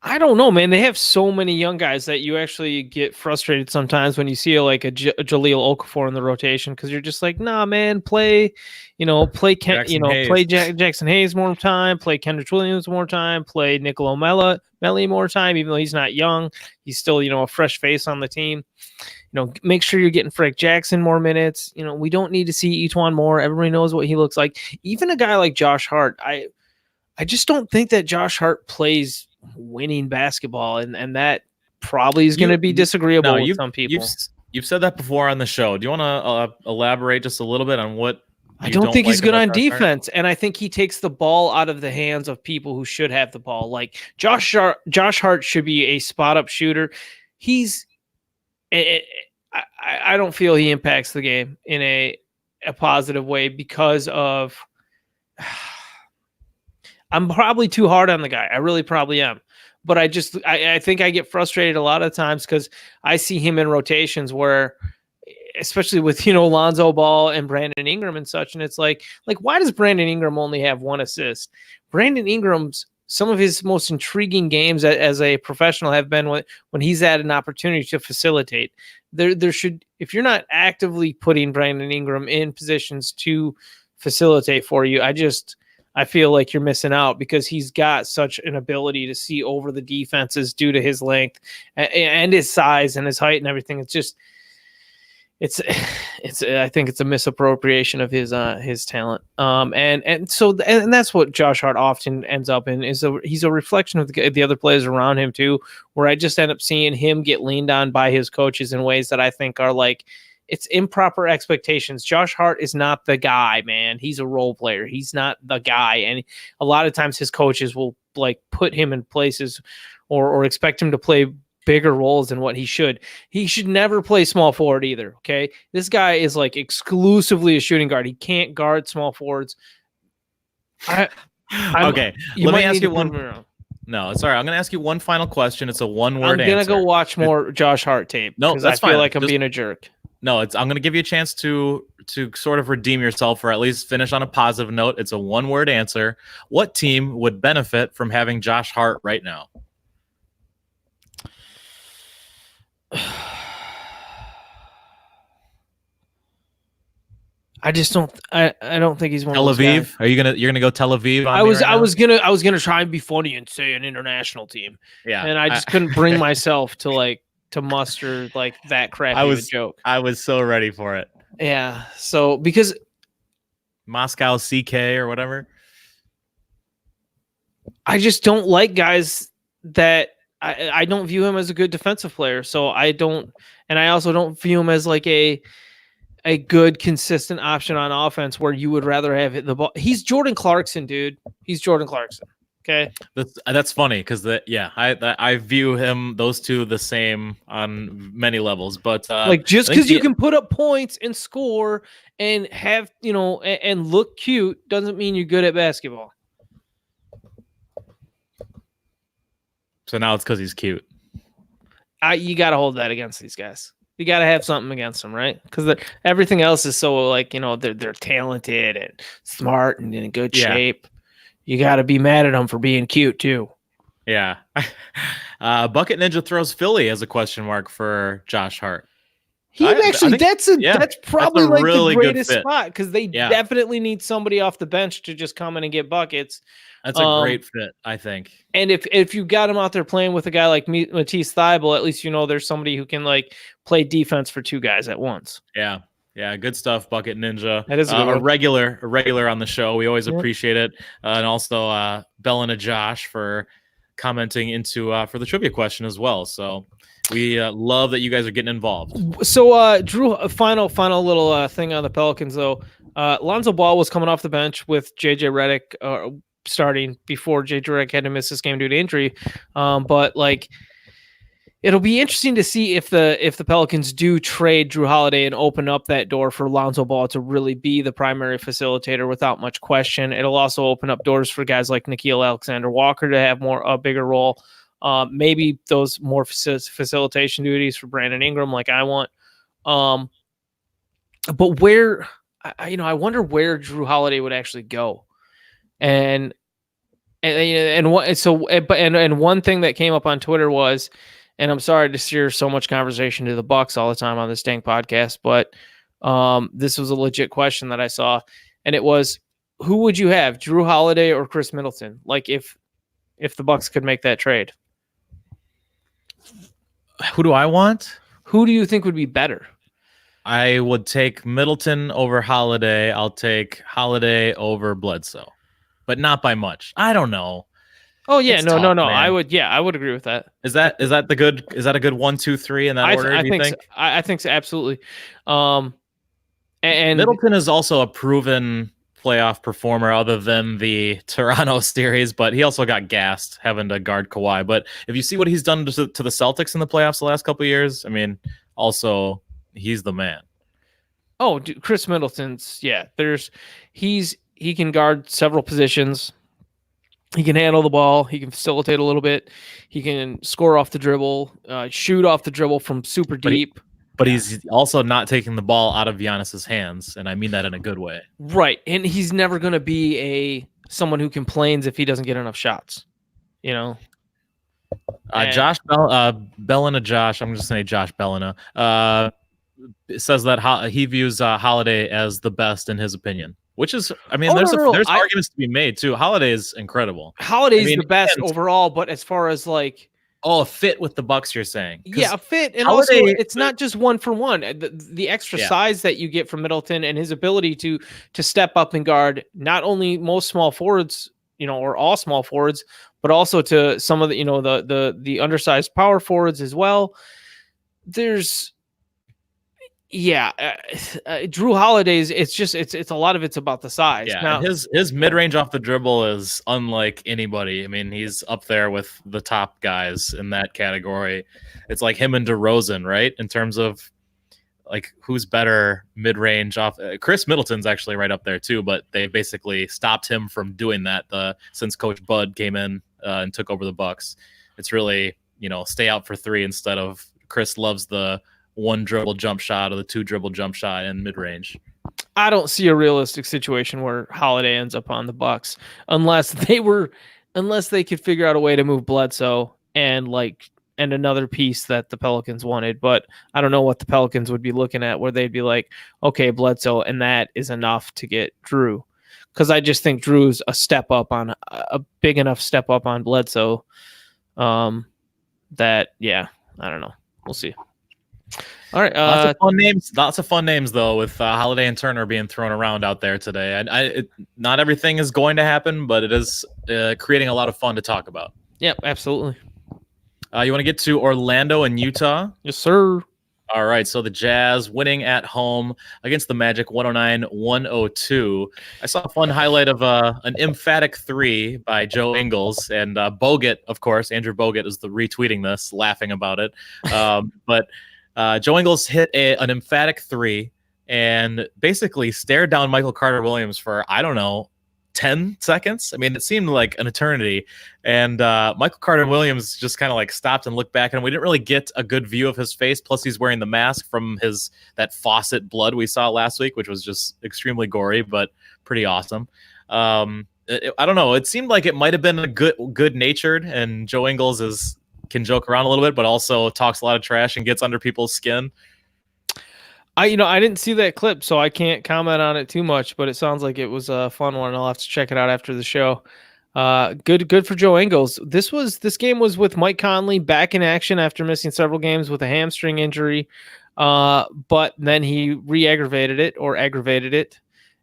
I don't know, man. They have so many young guys that you actually get frustrated sometimes when you see like a Jahlil Okafor in the rotation, because you're just like, nah, man, play Jackson Hayes more time, play Kendrick Williams more time, play Nicolo Melli more time, even though he's not young. He's still, a fresh face on the team. Make sure you're getting Frank Jackson more minutes. We don't need to see Etuan more. Everybody knows what he looks like. Even a guy like Josh Hart, I just don't think that Josh Hart plays winning basketball, and that probably is going to be disagreeable with some people. You've said that before on the show. Do you want to elaborate just a little bit on what? I don't think he's good on defense, and I think he takes the ball out of the hands of people who should have the ball. Like Josh Hart should be a spot-up shooter. I don't feel he impacts the game in a positive way because of. I'm probably too hard on the guy. I really probably am. But I think I get frustrated a lot of times because I see him in rotations where, especially with, Lonzo Ball and Brandon Ingram and such, and it's like, why does Brandon Ingram only have 1 assist? Brandon Ingram's, some of his most intriguing games as a professional have been when he's had an opportunity to facilitate. There should, if you're not actively putting Brandon Ingram in positions to facilitate for you. I feel like you're missing out because he's got such an ability to see over the defenses due to his length and his size and his height and everything. I think it's a misappropriation of his talent. And that's what Josh Hart often ends up in he's a reflection of the other players around him too, where I just end up seeing him get leaned on by his coaches in ways that I think are like, it's improper expectations. Josh Hart is not the guy, man. He's a role player. He's not the guy. And a lot of times his coaches will like put him in places or expect him to play bigger roles than what he should. He should never play small forward either. Okay. This guy is like exclusively a shooting guard. He can't guard small forwards. Okay. Let me ask you one. No, sorry. I'm going to ask you one final question. It's a one-word answer. I'm going to go watch more Josh Hart tape. No, that's fine. I feel like I'm being a jerk. No, I'm going to give you a chance to sort of redeem yourself or at least finish on a positive note. It's a one-word answer. What team would benefit from having Josh Hart right now? I just don't. I don't think he's one. Tel of those Aviv? guys. You're gonna go Tel Aviv? I was gonna try and be funny and say an international team. Yeah, and I just couldn't bring myself to muster like that crappy of a joke. I was so ready for it. Yeah. So because Moscow CK or whatever. I just don't like guys that I don't view him as a good defensive player. So I don't, and I also don't view him as like a good consistent option on offense where you would rather have hit the ball. He's Jordan Clarkson, dude. He's Jordan Clarkson. Okay. That's funny because I view those two the same on many levels, but just because you can put up points and score and have, and look cute doesn't mean you're good at basketball. So now it's because he's cute. You got to hold that against these guys. You got to have something against them, right? Because everything else is so they're talented and smart and in good shape. You got to be mad at them for being cute too. Yeah. Bucket Ninja throws Philly as a question mark for Josh Hart. That's probably like really the greatest spot because they definitely need somebody off the bench to just come in and get buckets. That's a great fit, I think. And if you got him out there playing with a guy like Matisse Thybulle, at least there's somebody who can play defense for two guys at once. Yeah. Yeah, good stuff, Bucket Ninja. That is a regular on the show. We always appreciate it. And also Bellina Josh for commenting into for the trivia question as well. So we love that you guys are getting involved. So Drew, a final little thing on the Pelicans though. Lonzo Ball was coming off the bench with JJ Redick starting before JJ Redick had to miss this game due to injury. But it'll be interesting to see if the Pelicans do trade Drew Holiday and open up that door for Lonzo Ball to really be the primary facilitator without much question. It'll also open up doors for guys like Nickeil Alexander-Walker to have a bigger role. Maybe those more facilitation duties for Brandon Ingram like I want. But where, I wonder where Drew Holiday would actually go. And one thing that came up on Twitter was, and I'm sorry to steer so much conversation to the Bucks all the time on this dang podcast, but this was a legit question that I saw, and it was, who would you have, Drew Holiday or Chris Middleton? If the Bucks could make that trade, who do I want? Who do you think would be better? I would take Middleton over Holiday. I'll take Holiday over Bledsoe, but not by much. I don't know. Oh yeah, no. Man. I would agree with that. Is that a good 1, 2, 3 in that order? I think so. I think so, absolutely. And Middleton is also a proven playoff performer, other than the Toronto series, but he also got gassed having to guard Kawhi. But if you see what he's done to the Celtics in the playoffs the last couple of years, I mean, also he's the man. Oh, dude, Chris Middleton's he can guard several positions. He can handle the ball. He can facilitate a little bit. He can score off the dribble, shoot off the dribble from super deep. But he's also not taking the ball out of Giannis's hands, and I mean that in a good way. Right, and he's never going to be someone who complains if he doesn't get enough shots. Josh Bellina. Josh, I'm just saying Josh Bellina says that he views Holiday as the best in his opinion. which is, I mean, Oh, there's no. there's arguments to be made too. Holiday is incredible. Holiday's the best overall, but as far as like, a fit with the Bucks, you're saying? yeah, a fit, and Holiday, also it's not just one for one. The extra size that you get from Middleton and his ability to step up and guard not only most small forwards, or all small forwards, but also to some of the the undersized power forwards as well. There's Drew Holiday's. It's a lot of it's about the size. Yeah, now, and his mid range off the dribble is unlike anybody. I mean, he's up there with the top guys in that category. It's like him and DeRozan, right? In terms of like who's better mid range off. Chris Middleton's actually right up there too, but they basically stopped him from doing that since Coach Bud came in and took over the Bucks. It's really stay out for three instead of Chris loves the one dribble jump shot or the two dribble jump shot in mid range. I don't see a realistic situation where Holiday ends up on the Bucks unless they could figure out a way to move Bledsoe and another piece that the Pelicans wanted. But I don't know what the Pelicans would be looking at where they'd be like, okay, Bledsoe, and that is enough to get Drew. Because I just think Drew's a big enough step up on Bledsoe that, I don't know. We'll see. All right. Lots of fun names though, with Holiday and Turner being thrown around out there today. Not everything is going to happen, but it is creating a lot of fun to talk about. Yep, absolutely. You want to get to Orlando and Utah? Yes, sir. All right, so the Jazz winning at home against the Magic 109-102. I saw a fun highlight of an emphatic three by Joe Ingles, and Bogut, of course. Andrew Bogut is retweeting this, laughing about it. But Joe Ingles hit an emphatic three and basically stared down Michael Carter-Williams for, 10 seconds. I mean, it seemed like an eternity. And Michael Carter-Williams just kind of stopped and looked back, and we didn't really get a good view of his face. Plus, he's wearing the mask from that faucet blood we saw last week, which was just extremely gory, but pretty awesome. I don't know. It seemed like it might have been a good-natured, and Joe Ingles can joke around a little bit, but also talks a lot of trash and gets under people's skin. I didn't see that clip, so I can't comment on it too much, but it sounds like it was a fun one. I'll have to check it out after the show. Good for Joe Ingles. This game was with Mike Conley back in action after missing several games with a hamstring injury. But then he aggravated it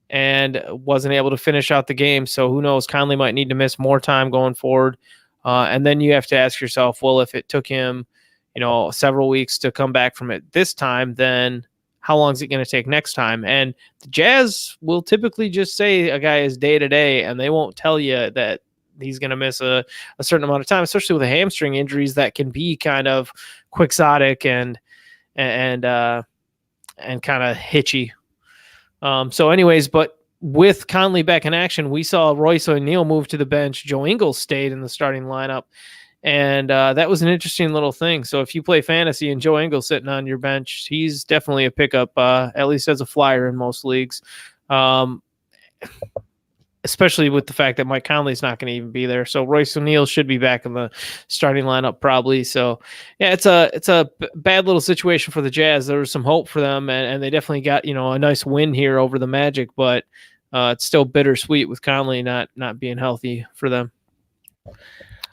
and wasn't able to finish out the game. So who knows? Conley might need to miss more time going forward. And then you have to ask yourself, well, if it took him, several weeks to come back from it this time, then how long is it going to take next time? And the Jazz will typically just say a guy is day to day, and they won't tell you that he's going to miss a certain amount of time, especially with the hamstring injuries that can be kind of quixotic and kind of hitchy. So anyways, but with Conley back in action, we saw Royce O'Neal move to the bench. Joe Ingles stayed in the starting lineup. And that was an interesting little thing. So if you play fantasy and Joe Ingles sitting on your bench, he's definitely a pickup, at least as a flyer in most leagues. Especially with the fact that Mike Conley's not going to even be there. So Royce O'Neal should be back in the starting lineup probably. So yeah, it's a bad little situation for the Jazz. There was some hope for them, and they definitely got, a nice win here over the Magic, but it's still bittersweet with Conley not being healthy for them.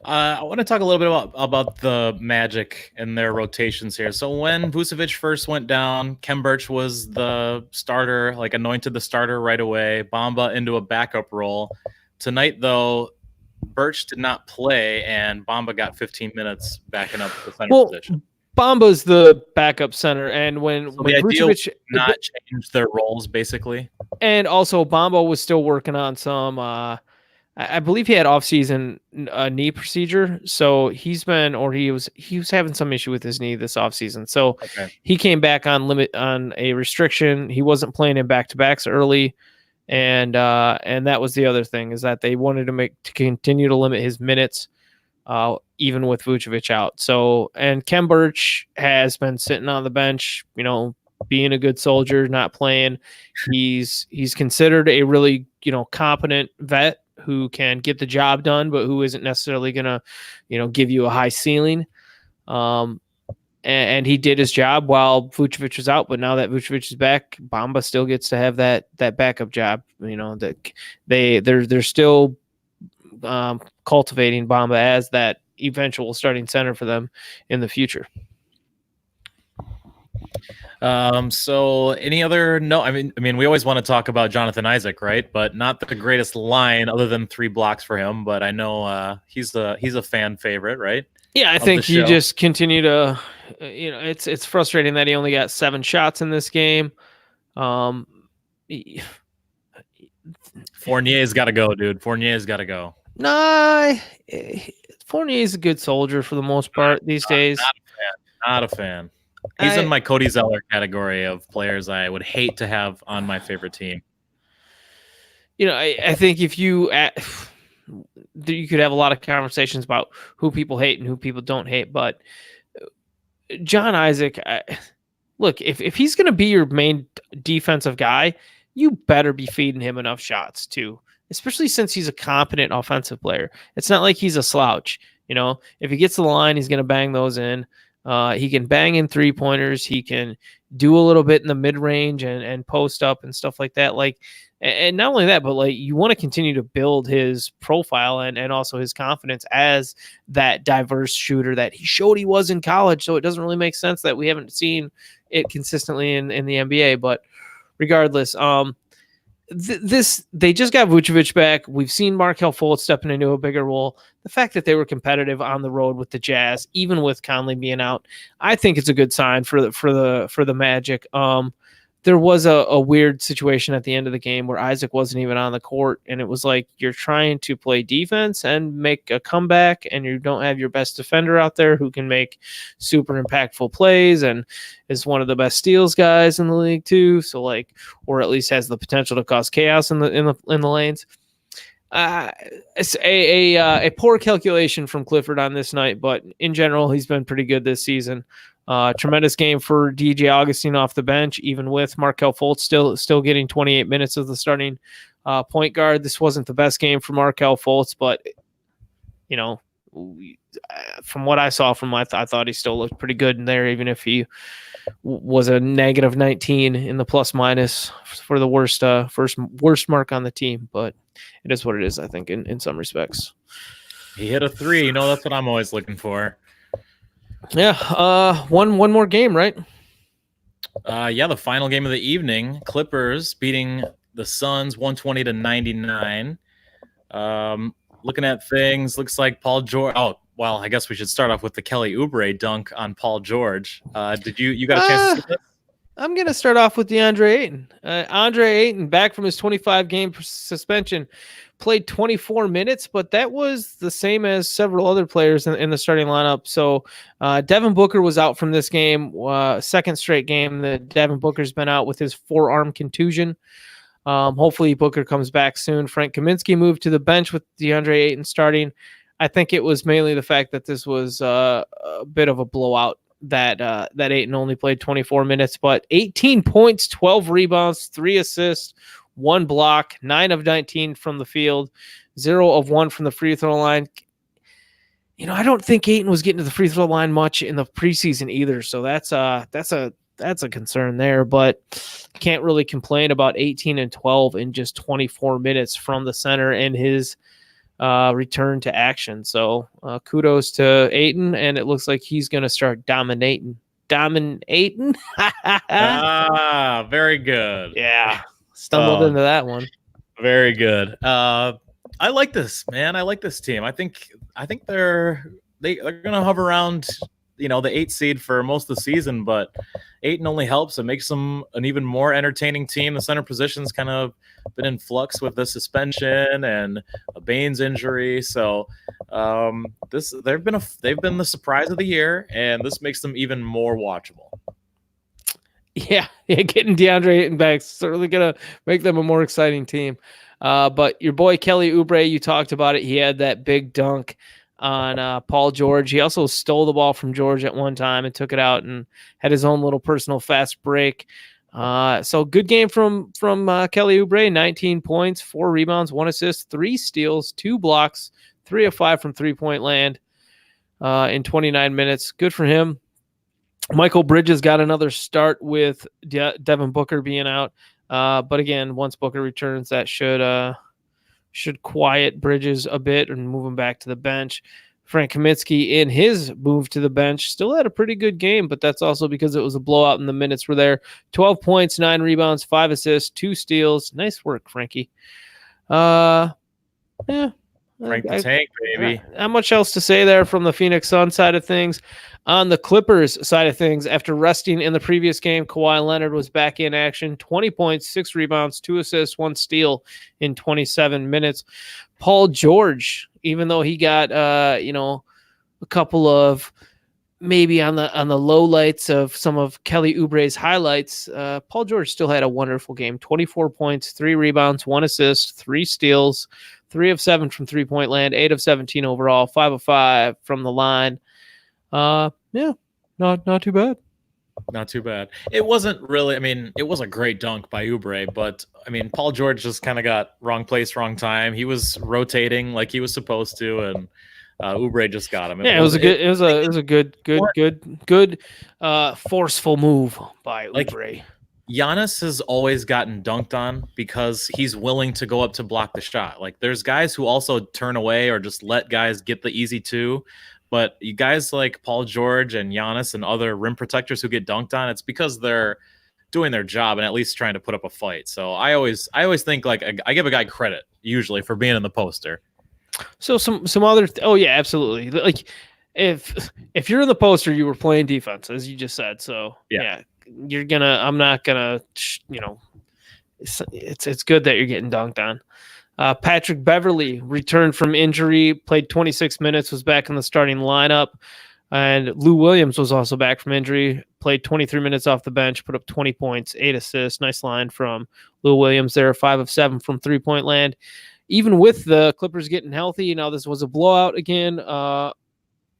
I want to talk a little bit about the Magic and their rotations here. So when Vucevic first went down, Kem Birch was the starter, anointed the starter right away. Bamba into a backup role. Tonight, though, Birch did not play, and Bamba got 15 minutes backing up the center position. Bamba's the backup center, and when Vucevic not changed their roles, basically. And also, Bamba was still working on some I believe he had off-season knee procedure, so he was having some issue with his knee this off-season. So He came back on a restriction. He wasn't playing in back-to-backs early, and that was the other thing, is that they wanted to continue to limit his minutes, even with Vucevic out. So, and Kem Birch has been sitting on the bench, being a good soldier, not playing. He's considered a really competent vet who can get the job done, but who isn't necessarily going to, give you a high ceiling. and he did his job while Vucevic was out. But now that Vucevic is back, Bamba still gets to have that backup job. That they're still cultivating Bamba as that eventual starting center for them in the future. So any other I mean we always want to talk about Jonathan Isaac, right? But not the greatest line other than 3 blocks for him, but I know he's a fan favorite, right? Yeah, I think you just continue to it's frustrating that he only got 7 shots in this game. Fournier's got to go, dude. Fournier's got to go. Nah, Fournier's a good soldier for the most part these days. Not a fan. He's in my Cody Zeller category of players I would hate to have on my favorite team. I think if you could have a lot of conversations about who people hate and who people don't hate, but John Isaac, look, if he's going to be your main defensive guy, you better be feeding him enough shots too, especially since he's a competent offensive player. It's not like he's a slouch. If he gets to the line, he's going to bang those in. He can bang in 3-pointers. He can do a little bit in the mid-range and post up and stuff like that. And not only that, but you want to continue to build his profile and also his confidence as that diverse shooter that he showed he was in college. So it doesn't really make sense that we haven't seen it consistently in the NBA. But regardless, they just got Vucevic back. We've seen Markelle Fultz stepping into a bigger role. The fact that they were competitive on the road with the Jazz, even with Conley being out, I think it's a good sign for the Magic. There was a weird situation at the end of the game where Isaac wasn't even on the court, and it was like you're trying to play defense and make a comeback, and you don't have your best defender out there who can make super impactful plays and is one of the best steals guys in the league too. So or at least has the potential to cause chaos in the lanes. It's a poor calculation from Clifford on this night, but in general, he's been pretty good this season. Tremendous game for DJ Augustine off the bench, even with Markelle Fultz still getting 28 minutes of the starting point guard. This wasn't the best game for Markelle Fultz, but from what I saw from I thought he still looked pretty good in there, even if he was a negative 19 in the plus minus for the worst mark on the team. But it is what it is, I think, in some respects. He hit a 3. That's what I'm always looking for. Yeah, one more game, right? The final game of the evening, Clippers beating the Suns 120-99. Looking at things, looks like Paul George. Oh, well, I guess we should start off with the Kelly Oubre dunk on Paul George. Did you got a chance to see this? I'm going to start off with DeAndre Ayton. Andre Ayton, back from his 25-game suspension, played 24 minutes, but that was the same as several other players in the starting lineup. So Devin Booker was out from this game, second straight game that Devin Booker's been out with his forearm contusion. Hopefully Booker comes back soon. Frank Kaminsky moved to the bench with DeAndre Ayton starting. I think it was mainly the fact that this was a bit of a blowout that Ayton only played 24 minutes, but 18 points, 12 rebounds, 3 assists, 1 block, 9 of 19 from the field, 0 of 1 from the free throw line. I don't think Ayton was getting to the free throw line much in the preseason either, so that's a concern there, but can't really complain about 18 and 12 in just 24 minutes from the center and his return to action. So kudos to Ayton, and it looks like he's going to start dominating. Very good. Yeah, stumbled into that one. Very good. I like this, man. I like this team. I think they're going to hover around the 8 seed for most of the season, but Ayton only helps. It makes them an even more entertaining team. The center position's kind of been in flux with the suspension and a Baines injury. So they've been the surprise of the year, and this makes them even more watchable. Yeah, getting DeAndre Ayton back is certainly going to make them a more exciting team. But your boy Kelly Oubre, you talked about it. He had that big dunk on Paul George. He also stole the ball from George at one time and took it out and had his own little personal fast break. So good game from Kelly Oubre, 19 points, 4 rebounds, 1 assist, 3 steals, 2 blocks, 3 of 5 from 3-point land in 29 minutes. Good for him. Michael Bridges got another start with Devin Booker being out. But again, once Booker returns, that should quiet Bridges a bit and move him back to the bench. Frank Kaminsky, in his move to the bench, still had a pretty good game, but that's also because it was a blowout and the minutes were there. 12 points, 9 rebounds, 5 assists, 2 steals. Nice work, Frankie. Yeah. Frank the Tank, baby. Not much else to say there from the Phoenix Suns side of things. On the Clippers side of things, after resting in the previous game, Kawhi Leonard was back in action. 20 points, 6 rebounds, 2 assists, 1 steal in 27 minutes. Paul George, even though he got a couple of maybe on the low lights of some of Kelly Oubre's highlights, Paul George still had a wonderful game. 24 points, 3 rebounds, 1 assist, 3 steals, 3 of 7 from 3-point land, 8 of 17 overall, 5 of 5 from the line. Not too bad. Not too bad. It wasn't really, it was a great dunk by Oubre, but Paul George just kind of got wrong place, wrong time. He was rotating like he was supposed to, and Oubre just got him. It was a good forceful move by Oubre. Giannis has always gotten dunked on because he's willing to go up to block the shot. Like, there's guys who also turn away or just let guys get the easy two. But you guys like Paul George and Giannis and other rim protectors who get dunked on, it's because they're doing their job and at least trying to put up a fight. So I always think, like, I give a guy credit usually for being in the poster. So some other absolutely. Like, if you're in the poster, you were playing defense, as you just said. So yeah. I'm not gonna, it's good that you're getting dunked on. Patrick Beverley returned from injury, played 26 minutes, was back in the starting lineup. And Lou Williams was also back from injury, played 23 minutes off the bench, put up 20 points, 8 assists. Nice line from Lou Williams there, 5 of 7 from 3-point land. Even with the Clippers getting healthy, this was a blowout again.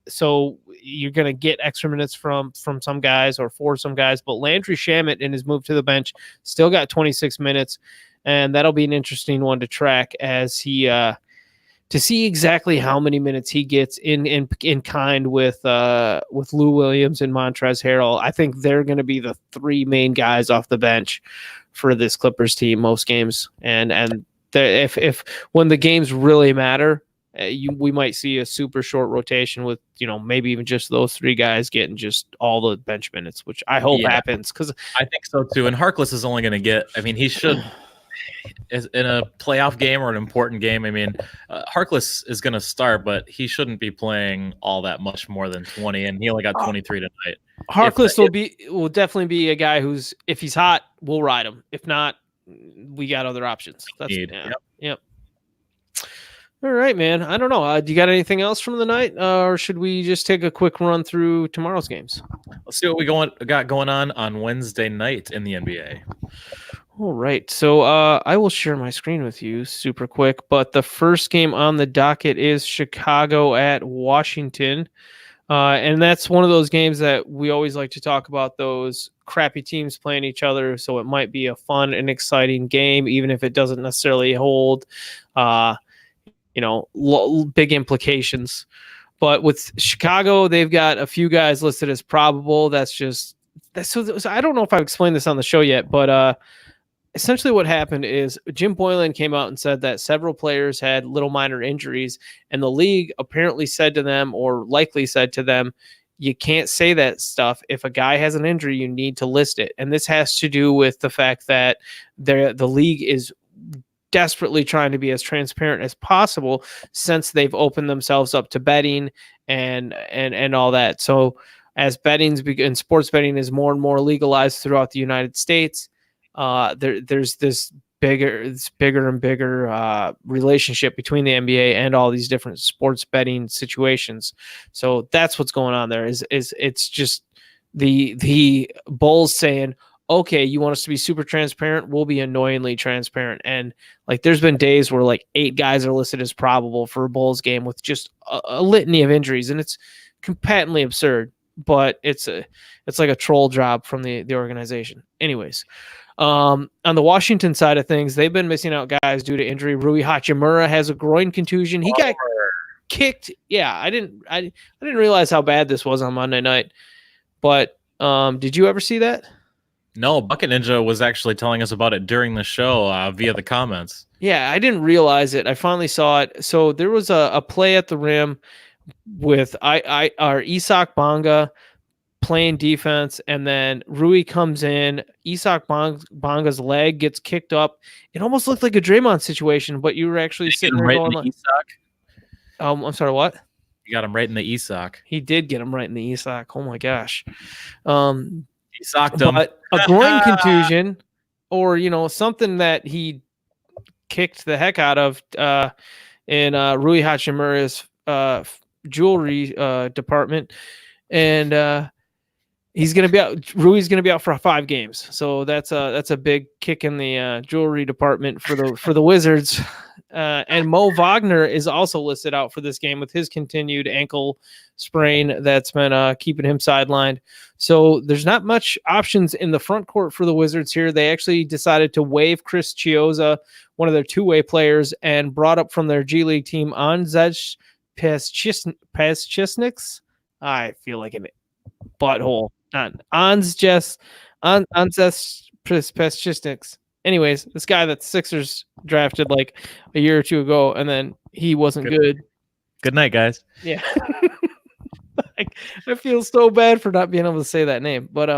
So you're going to get extra minutes from some guys or for some guys. But Landry Shamet in his move to the bench still got 26 minutes. And that'll be an interesting one to track as he to see exactly how many minutes he gets in kind with Lou Williams and Montrezl Harrell. I think they're going to be the 3 main guys off the bench for this Clippers team most games. And if when the games really matter, we might see a super short rotation with maybe even just those 3 guys getting just all the bench minutes, which I hope happens, because I think so too. And Harkless is only going to get. He should. In a playoff game or an important game, Harkless is going to start, but he shouldn't be playing all that much more than 20, and he only got 23 tonight. Harkless will definitely be a guy who's, if he's hot, we'll ride him. If not, we got other options. Yep. All right, man. I don't know. Do you got anything else from the night, or should we just take a quick run through tomorrow's games? Let's see what we got going on Wednesday night in the NBA. All right. So I will share my screen with you super quick. But the first game on the docket is Chicago at Washington. And that's one of those games that we always like to talk about, those crappy teams playing each other. So it might be a fun and exciting game, even if it doesn't necessarily hold, big implications. But with Chicago, they've got a few guys listed as probable. So I don't know if I've explained this on the show yet, but essentially what happened is Jim Boylan came out and said that several players had little minor injuries, and the league apparently said to them, or likely said to them, you can't say that stuff. If a guy has an injury, you need to list it. And this has to do with the fact that the league is desperately trying to be as transparent as possible, since they've opened themselves up to betting and all that. So as sports betting is more and more legalized throughout the United States, there's this bigger and bigger relationship between the NBA and all these different sports betting situations. So that's what's going on there. Is it's just the Bulls saying, okay, you want us to be super transparent? We'll be annoyingly transparent. And like, there's been days where like 8 guys are listed as probable for a Bulls game with just a litany of injuries, and it's patently absurd. But it's like a troll job from the organization. Anyways. On the Washington side of things, they've been missing out guys due to injury. Rui Hachimura has a groin contusion. He got kicked. Yeah, I didn't realize how bad this was on Monday night, but Did you ever see that? No, Bucket Ninja was actually telling us about it during the show via the comments. Yeah, I didn't realize it. I finally saw it. So there was a play at the rim with our Isak Bonga playing defense, and then Rui comes in. Isak Bonga's leg gets kicked up. It almost looked like a Draymond situation, but you were actually Did you sitting get him there right going in like, the Isak? I'm sorry, what? You got him right in the Isak. He did get him right in the Isak. Oh my gosh. Um, Isaked him. but a groin contusion, or something that he kicked the heck out of in Rui Hachimura's jewelry department, and he's going to be out. Rui's going to be out for 5 games, so that's a big kick in the jewelry department for the Wizards. And Mo Wagner is also listed out for this game with his continued ankle sprain that's been keeping him sidelined. So there's not much options in the front court for the Wizards here. They actually decided to waive Chris Chiozza, one of their two-way players, and brought up from their G League team Anzej Pazchisniks. I feel like an butthole. Anzej Pazchisniks. Anyways, this guy that Sixers drafted like a year or two ago, and then he wasn't good. Good night, guys. Yeah. I feel so bad for not being able to say that name. But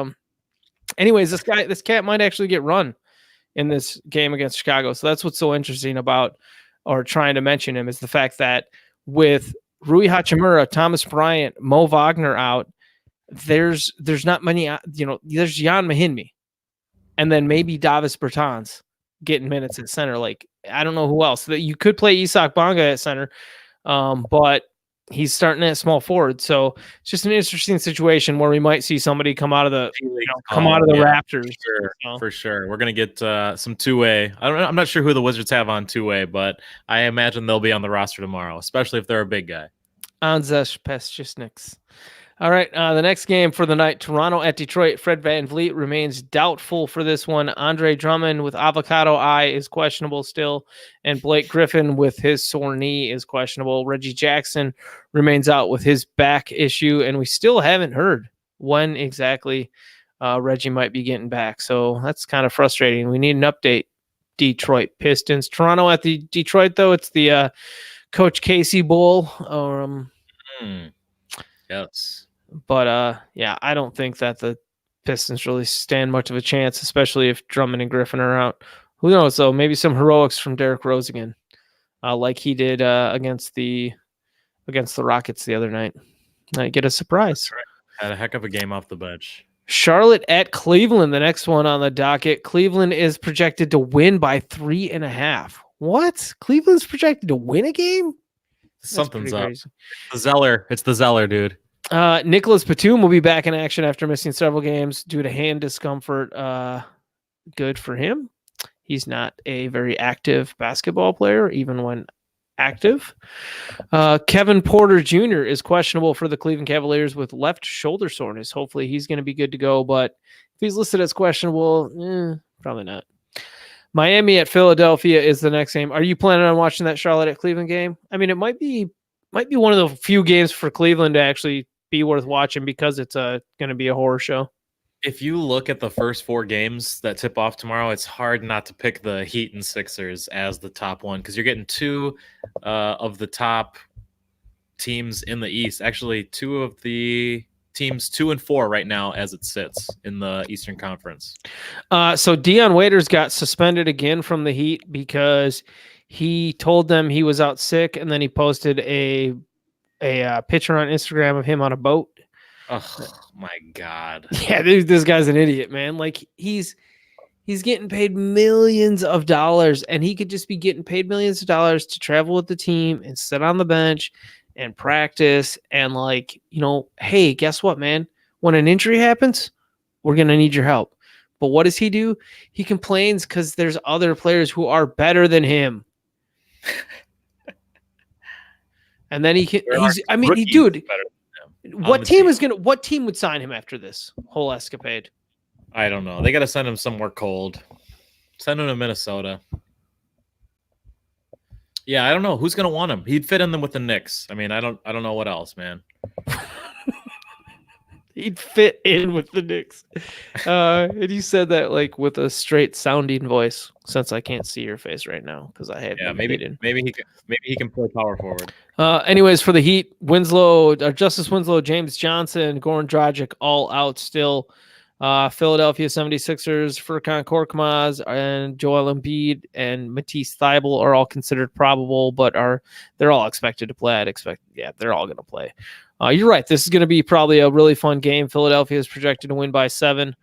anyways, this cat might actually get run in this game against Chicago. So that's what's so interesting about, or trying to mention him, is the fact that with Rui Hachimura, Thomas Bryant, Mo Wagner out, there's not many, there's Jan Mahinmi, and then maybe Davis Bertans getting minutes at center. Like, I don't know who else. That you could play Isak Bonga at center, but he's starting at small forward. So it's just an interesting situation where we might see somebody come out of the Raptors. For sure. We're gonna get some two-way. I'm not sure who the Wizards have on two-way, but I imagine they'll be on the roster tomorrow, especially if they're a big guy. Anzej Pazchisniks. All right, the next game for the night, Toronto at Detroit. Fred VanVleet remains doubtful for this one. Andre Drummond with avocado eye is questionable still, and Blake Griffin with his sore knee is questionable. Reggie Jackson remains out with his back issue, and we still haven't heard when exactly Reggie might be getting back. So that's kind of frustrating. We need an update, Detroit Pistons. Toronto at the Detroit, though, it's the Coach Casey Bowl. Yes. But yeah, I don't think that the Pistons really stand much of a chance, especially if Drummond and Griffin are out. Who knows, though? Maybe some heroics from Derrick Rose again, like he did against the Rockets the other night. Might get a surprise. Right. Had a heck of a game off the bench. Charlotte at Cleveland, the next one on the docket. Cleveland is projected to win by 3.5. What? Cleveland's projected to win a game? Something's up. Crazy. It's the Zeller, dude. Nicholas Batum will be back in action after missing several games due to hand discomfort. Good for him. He's not a very active basketball player, even when active. Kevin Porter Jr. is questionable for the Cleveland Cavaliers with left shoulder soreness. Hopefully he's going to be good to go, but if he's listed as questionable, probably not. Miami at Philadelphia is the next game. Are you planning on watching that Charlotte at Cleveland game? I mean, it might be one of the few games for Cleveland to actually be worth watching because it's going to be a horror show. If you look at the first 4 games that tip off tomorrow, it's hard not to pick the Heat and Sixers as the top one because you're getting 2 of the top teams in the East. Actually, 2 of the teams 2 and 4 right now as it sits in the Eastern Conference. So Dion Waiters got suspended again from the Heat because he told them he was out sick, and then he posted a picture on Instagram of him on a boat. Oh my God. Yeah, this guy's an idiot, man. Like he's getting paid millions of dollars, and he could just be getting paid millions of dollars to travel with the team and sit on the bench and practice. And hey, guess what, man? When an injury happens, we're going to need your help. But what does he do? He complains because there's other players who are better than him. And then what team would sign him after this whole escapade? I don't know. They got to send him somewhere cold. Send him to Minnesota. Yeah, I don't know who's going to want him. He'd fit in them with the Knicks. I mean, I don't know what else, man. He'd fit in with the Knicks. And you said that like with a straight sounding voice, since I can't see your face right now because I have you hidden. Maybe he can play power forward. Anyways, for the Heat, Justice Winslow, James Johnson, Goran Dragic, all out still. Philadelphia 76ers, Furkan Korkmaz, and Joel Embiid and Matisse Thybulle are all considered probable, but they're all expected to play. They're all going to play. You're right. This is going to be probably a really fun game. Philadelphia is projected to win by 7.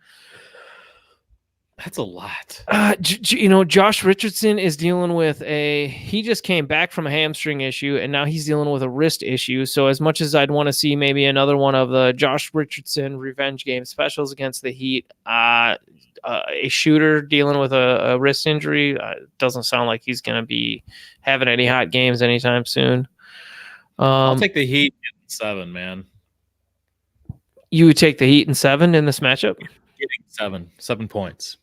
That's a lot. Josh Richardson is dealing with he just came back from a hamstring issue, and now he's dealing with a wrist issue. So as much as I'd want to see maybe another one of the Josh Richardson revenge game specials against the Heat, a shooter dealing with a wrist injury doesn't sound like he's going to be having any hot games anytime soon. I'll take the Heat in 7, man. You would take the Heat in 7 in this matchup? Getting 7 points.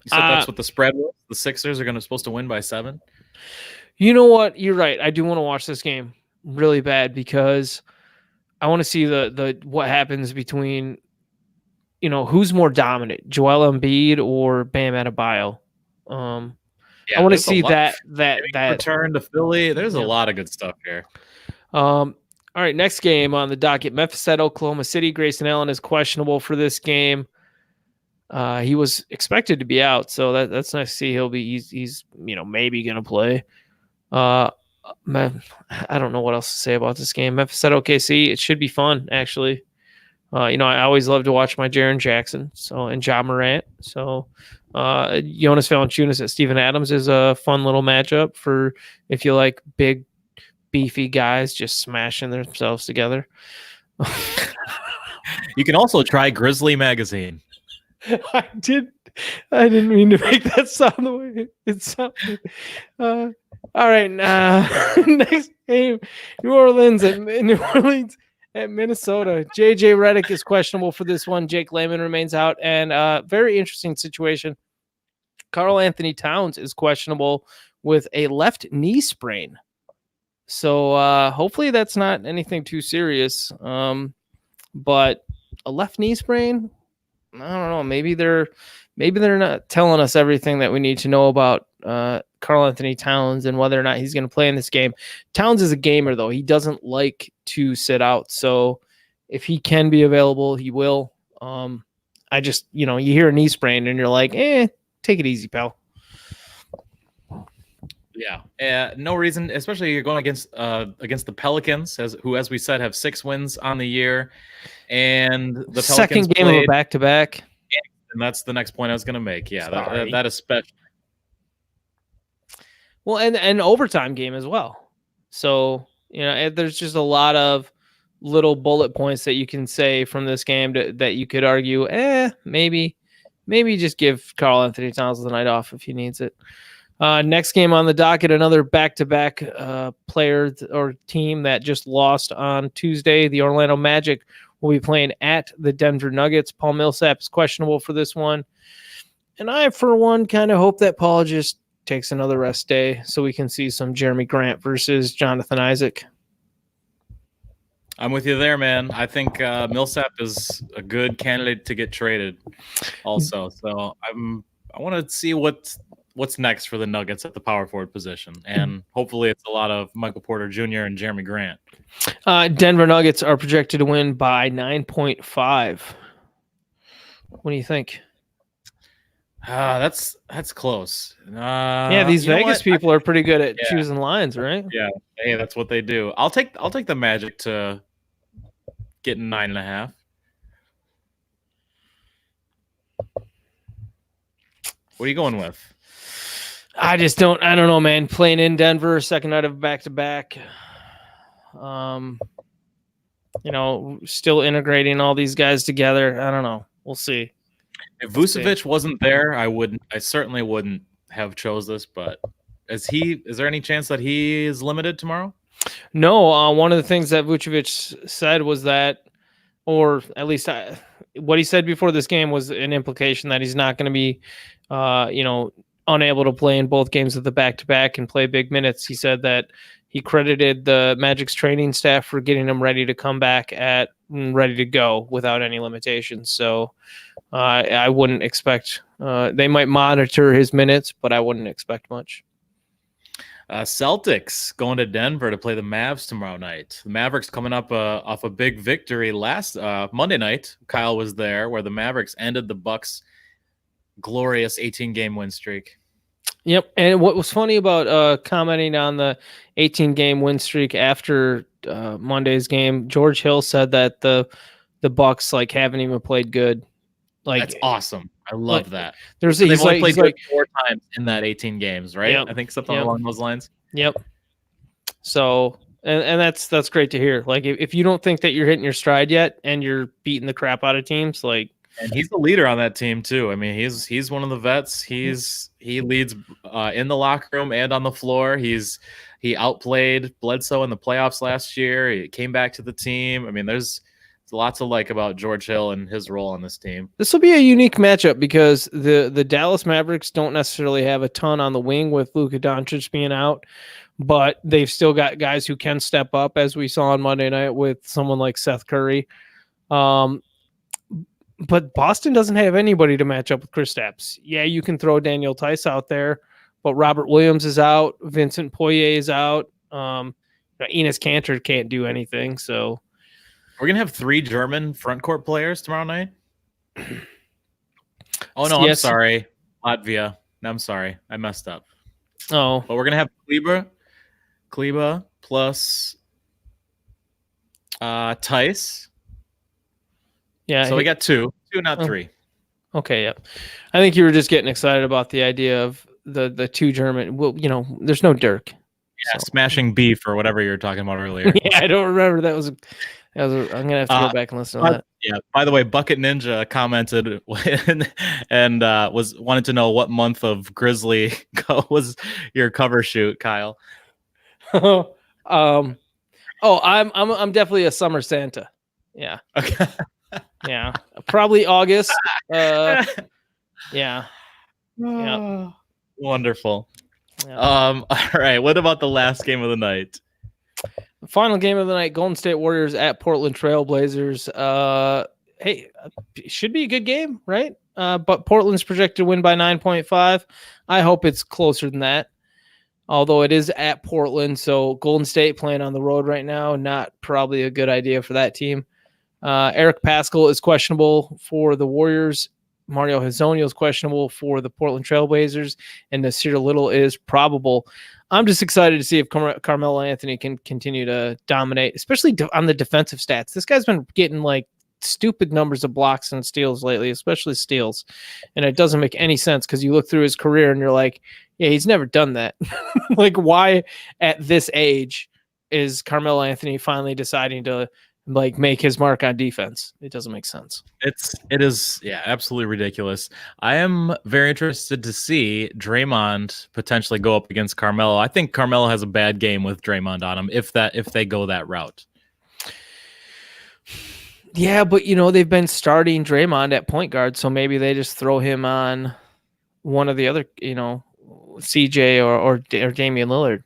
You said that's what the spread was? The Sixers are supposed to win by 7? You know what? You're right. I do want to watch this game really bad because I want to see the what happens between, who's more dominant, Joel Embiid or Bam Adebayo. I want to see that return to Philly. There's a lot of good stuff here. All right, next game on the docket: Memphis at Oklahoma City. Grayson Allen is questionable for this game. He was expected to be out, so that's nice to see. He's maybe gonna play. Man, I don't know what else to say about this game. Memphis at OKC. It should be fun, actually. I always love to watch my Jaren Jackson and Ja Morant. So Jonas Valanciunas at Steven Adams is a fun little matchup for if you like big, beefy guys just smashing themselves together. You can also try Grizzly Magazine. I didn't mean to make that sound the way it sounded. All right, next game, New Orleans at Minnesota. JJ Redick is questionable for this one. Jake Layman remains out, and very interesting situation. Karl Anthony Towns is questionable with a left knee sprain. So hopefully that's not anything too serious. But a left knee sprain, I don't know. Maybe they're not telling us everything that we need to know about Karl Anthony Towns and whether or not he's going to play in this game. Towns is a gamer, though. He doesn't like to sit out. So if he can be available, he will. I just, you hear a knee sprain and you're like, take it easy, pal. Yeah. No reason, especially you're going against the Pelicans, who, as we said, have 6 wins on the year. And the Pelicans second game of a back-to-back. And that's the next point I was going to make. Yeah, that especially. Well, and an overtime game as well. So, there's just a lot of little bullet points that you can say from this game that you could argue, maybe just give Karl Anthony Towns the night off if he needs it. Next game on the docket, another back-to-back player or team that just lost on Tuesday. The Orlando Magic will be playing at the Denver Nuggets. Paul Millsap is questionable for this one. And I, for one, kind of hope that Paul just takes another rest day so we can see some Jeremy Grant versus Jonathan Isaac. I'm with you there, man. I think Millsap is a good candidate to get traded also. So I want to see what's next for the Nuggets at the power forward position. And hopefully it's a lot of Michael Porter Jr. and Jeremy Grant. Denver Nuggets are projected to win by 9.5. What do you think? That's close. These Vegas people are pretty good at choosing lines, right? Yeah. Hey, that's what they do. I'll take the Magic to get 9.5. What are you going with? I don't know, man. Playing in Denver, second night of back-to-back. Still integrating all these guys together. I don't know. We'll see. If Vucevic wasn't there, I certainly wouldn't have chose this, but is there any chance that he is limited tomorrow? No, one of the things that Vucevic said was that, or at least what he said before this game was an implication that he's not going to be, unable to play in both games of the back-to-back and play big minutes. He said that he credited the Magic's training staff for getting him ready to come back ready to go without any limitations. So I wouldn't expect they might monitor his minutes, but I wouldn't expect much. Celtics going to Denver to play the Mavs tomorrow night. The Mavericks coming up off a big victory last Monday night. Kyle was there, where the Mavericks ended the Bucks' glorious 18-game win streak. Yep, and what was funny about commenting on the 18-game win streak after Monday's game, George Hill said that the Bucks haven't even played good. That's awesome. I love that. They've only played good 4 times in that 18 games, right? Yep, I think something along those lines. Yep. So, and that's great to hear. If you don't think that you're hitting your stride yet, and you're beating the crap out of teams, and he's the leader on that team too. I mean, he's one of the vets. He leads in the locker room and on the floor. He outplayed Bledsoe in the playoffs last year. He came back to the team. I mean, there's lots to like about George Hill and his role on this team. This will be a unique matchup because the Dallas Mavericks don't necessarily have a ton on the wing with Luka Doncic being out, but they've still got guys who can step up, as we saw on Monday night with someone like Seth Curry. But Boston doesn't have anybody to match up with Kristaps. Yeah, you can throw Daniel Tice out there, but Robert Williams is out. Vincent Poirier is out. Enes Kanter can't do anything, so... We're going to have 3 German front court players tomorrow night? Oh, no, yes. I'm sorry. Latvia. I'm sorry. I messed up. Oh. But we're going to have Kleba plus Tice. Yeah. So we got 2, not 3. Okay, yeah. I think you were just getting excited about the idea of the 2 German. Well, there's no Dirk. Yeah, so. Smashing beef or whatever you were talking about earlier. Yeah, I don't remember. I'm going to have to go back and listen to that. Yeah. By the way, Bucket Ninja commented and wanted to know what month of Grizzly was your cover shoot, Kyle. I'm definitely a summer Santa. Yeah. Okay. Yeah. Probably August. Yeah. Yeah. Wonderful. Yeah. All right. What about the last game of the night? The final game of the night, Golden State Warriors at Portland Trail Blazers. Hey, should be a good game, right? But Portland's projected to win by 9.5. I hope it's closer than that. Although it is at Portland, so Golden State playing on the road right now, not probably a good idea for that team. Eric Paschall is questionable for the Warriors. Mario Hezonja is questionable for the Portland Trail Blazers, and Nasir Little is probable. I'm just excited to see if Carmelo Anthony can continue to dominate, especially on the defensive stats. This guy's been getting stupid numbers of blocks and steals lately, especially steals. And it doesn't make any sense because you look through his career and you're like, yeah, he's never done that. Why at this age is Carmelo Anthony finally deciding to make his mark on defense? It doesn't make sense. It is absolutely ridiculous. I am very interested to see Draymond potentially go up against Carmelo. I think Carmelo has a bad game with Draymond on him if they go that route. Yeah, but they've been starting Draymond at point guard, so maybe they just throw him on one of the other, CJ or Damian Lillard.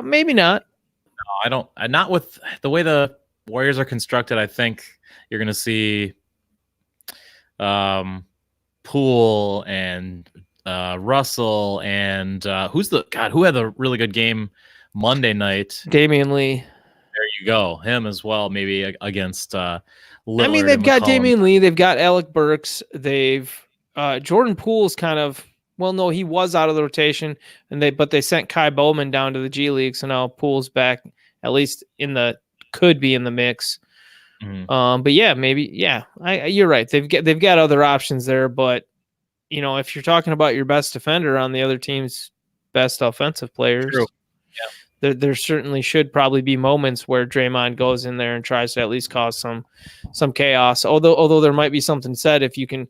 Maybe not. No, I don't. Not with the way the Warriors are constructed. I think you're going to see Poole and Russell and who had a really good game Monday night? Damian Lee. There you go. Him as well, maybe against Lillard. I mean, they've got Damian Lee. They've got Alec Burks. They've Jordan Poole's kind of, well, no, he was out of the rotation, but they sent Kai Bowman down to the G League, so now Poole's back, at least could be in the mix. Mm-hmm. But yeah, maybe, yeah, you're right. They've got other options there, but if you're talking about your best defender on the other team's best offensive players, true. Yeah. There certainly should probably be moments where Draymond goes in there and tries to at least cause some chaos. Although there might be something said if you can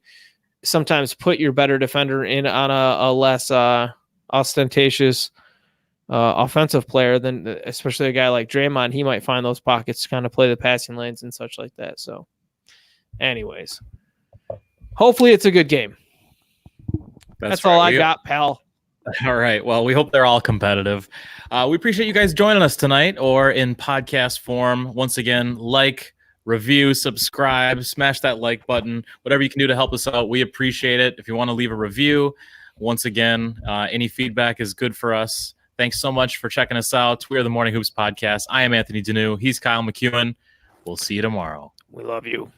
sometimes put your better defender in on a less ostentatious offensive player, than especially a guy like Draymond, he might find those pockets to kind of play the passing lanes and such like that. So, anyways, hopefully it's a good game. That's all I got, pal. All right. Well, we hope they're all competitive. We appreciate you guys joining us tonight or in podcast form. Once again, like, review, subscribe, smash that like button, whatever you can do to help us out. We appreciate it. If you want to leave a review, once again, any feedback is good for us. Thanks so much for checking us out. We are the Morning Hoops Podcast. I am Anthony Denu. He's Kyle McKeown. We'll see you tomorrow. We love you.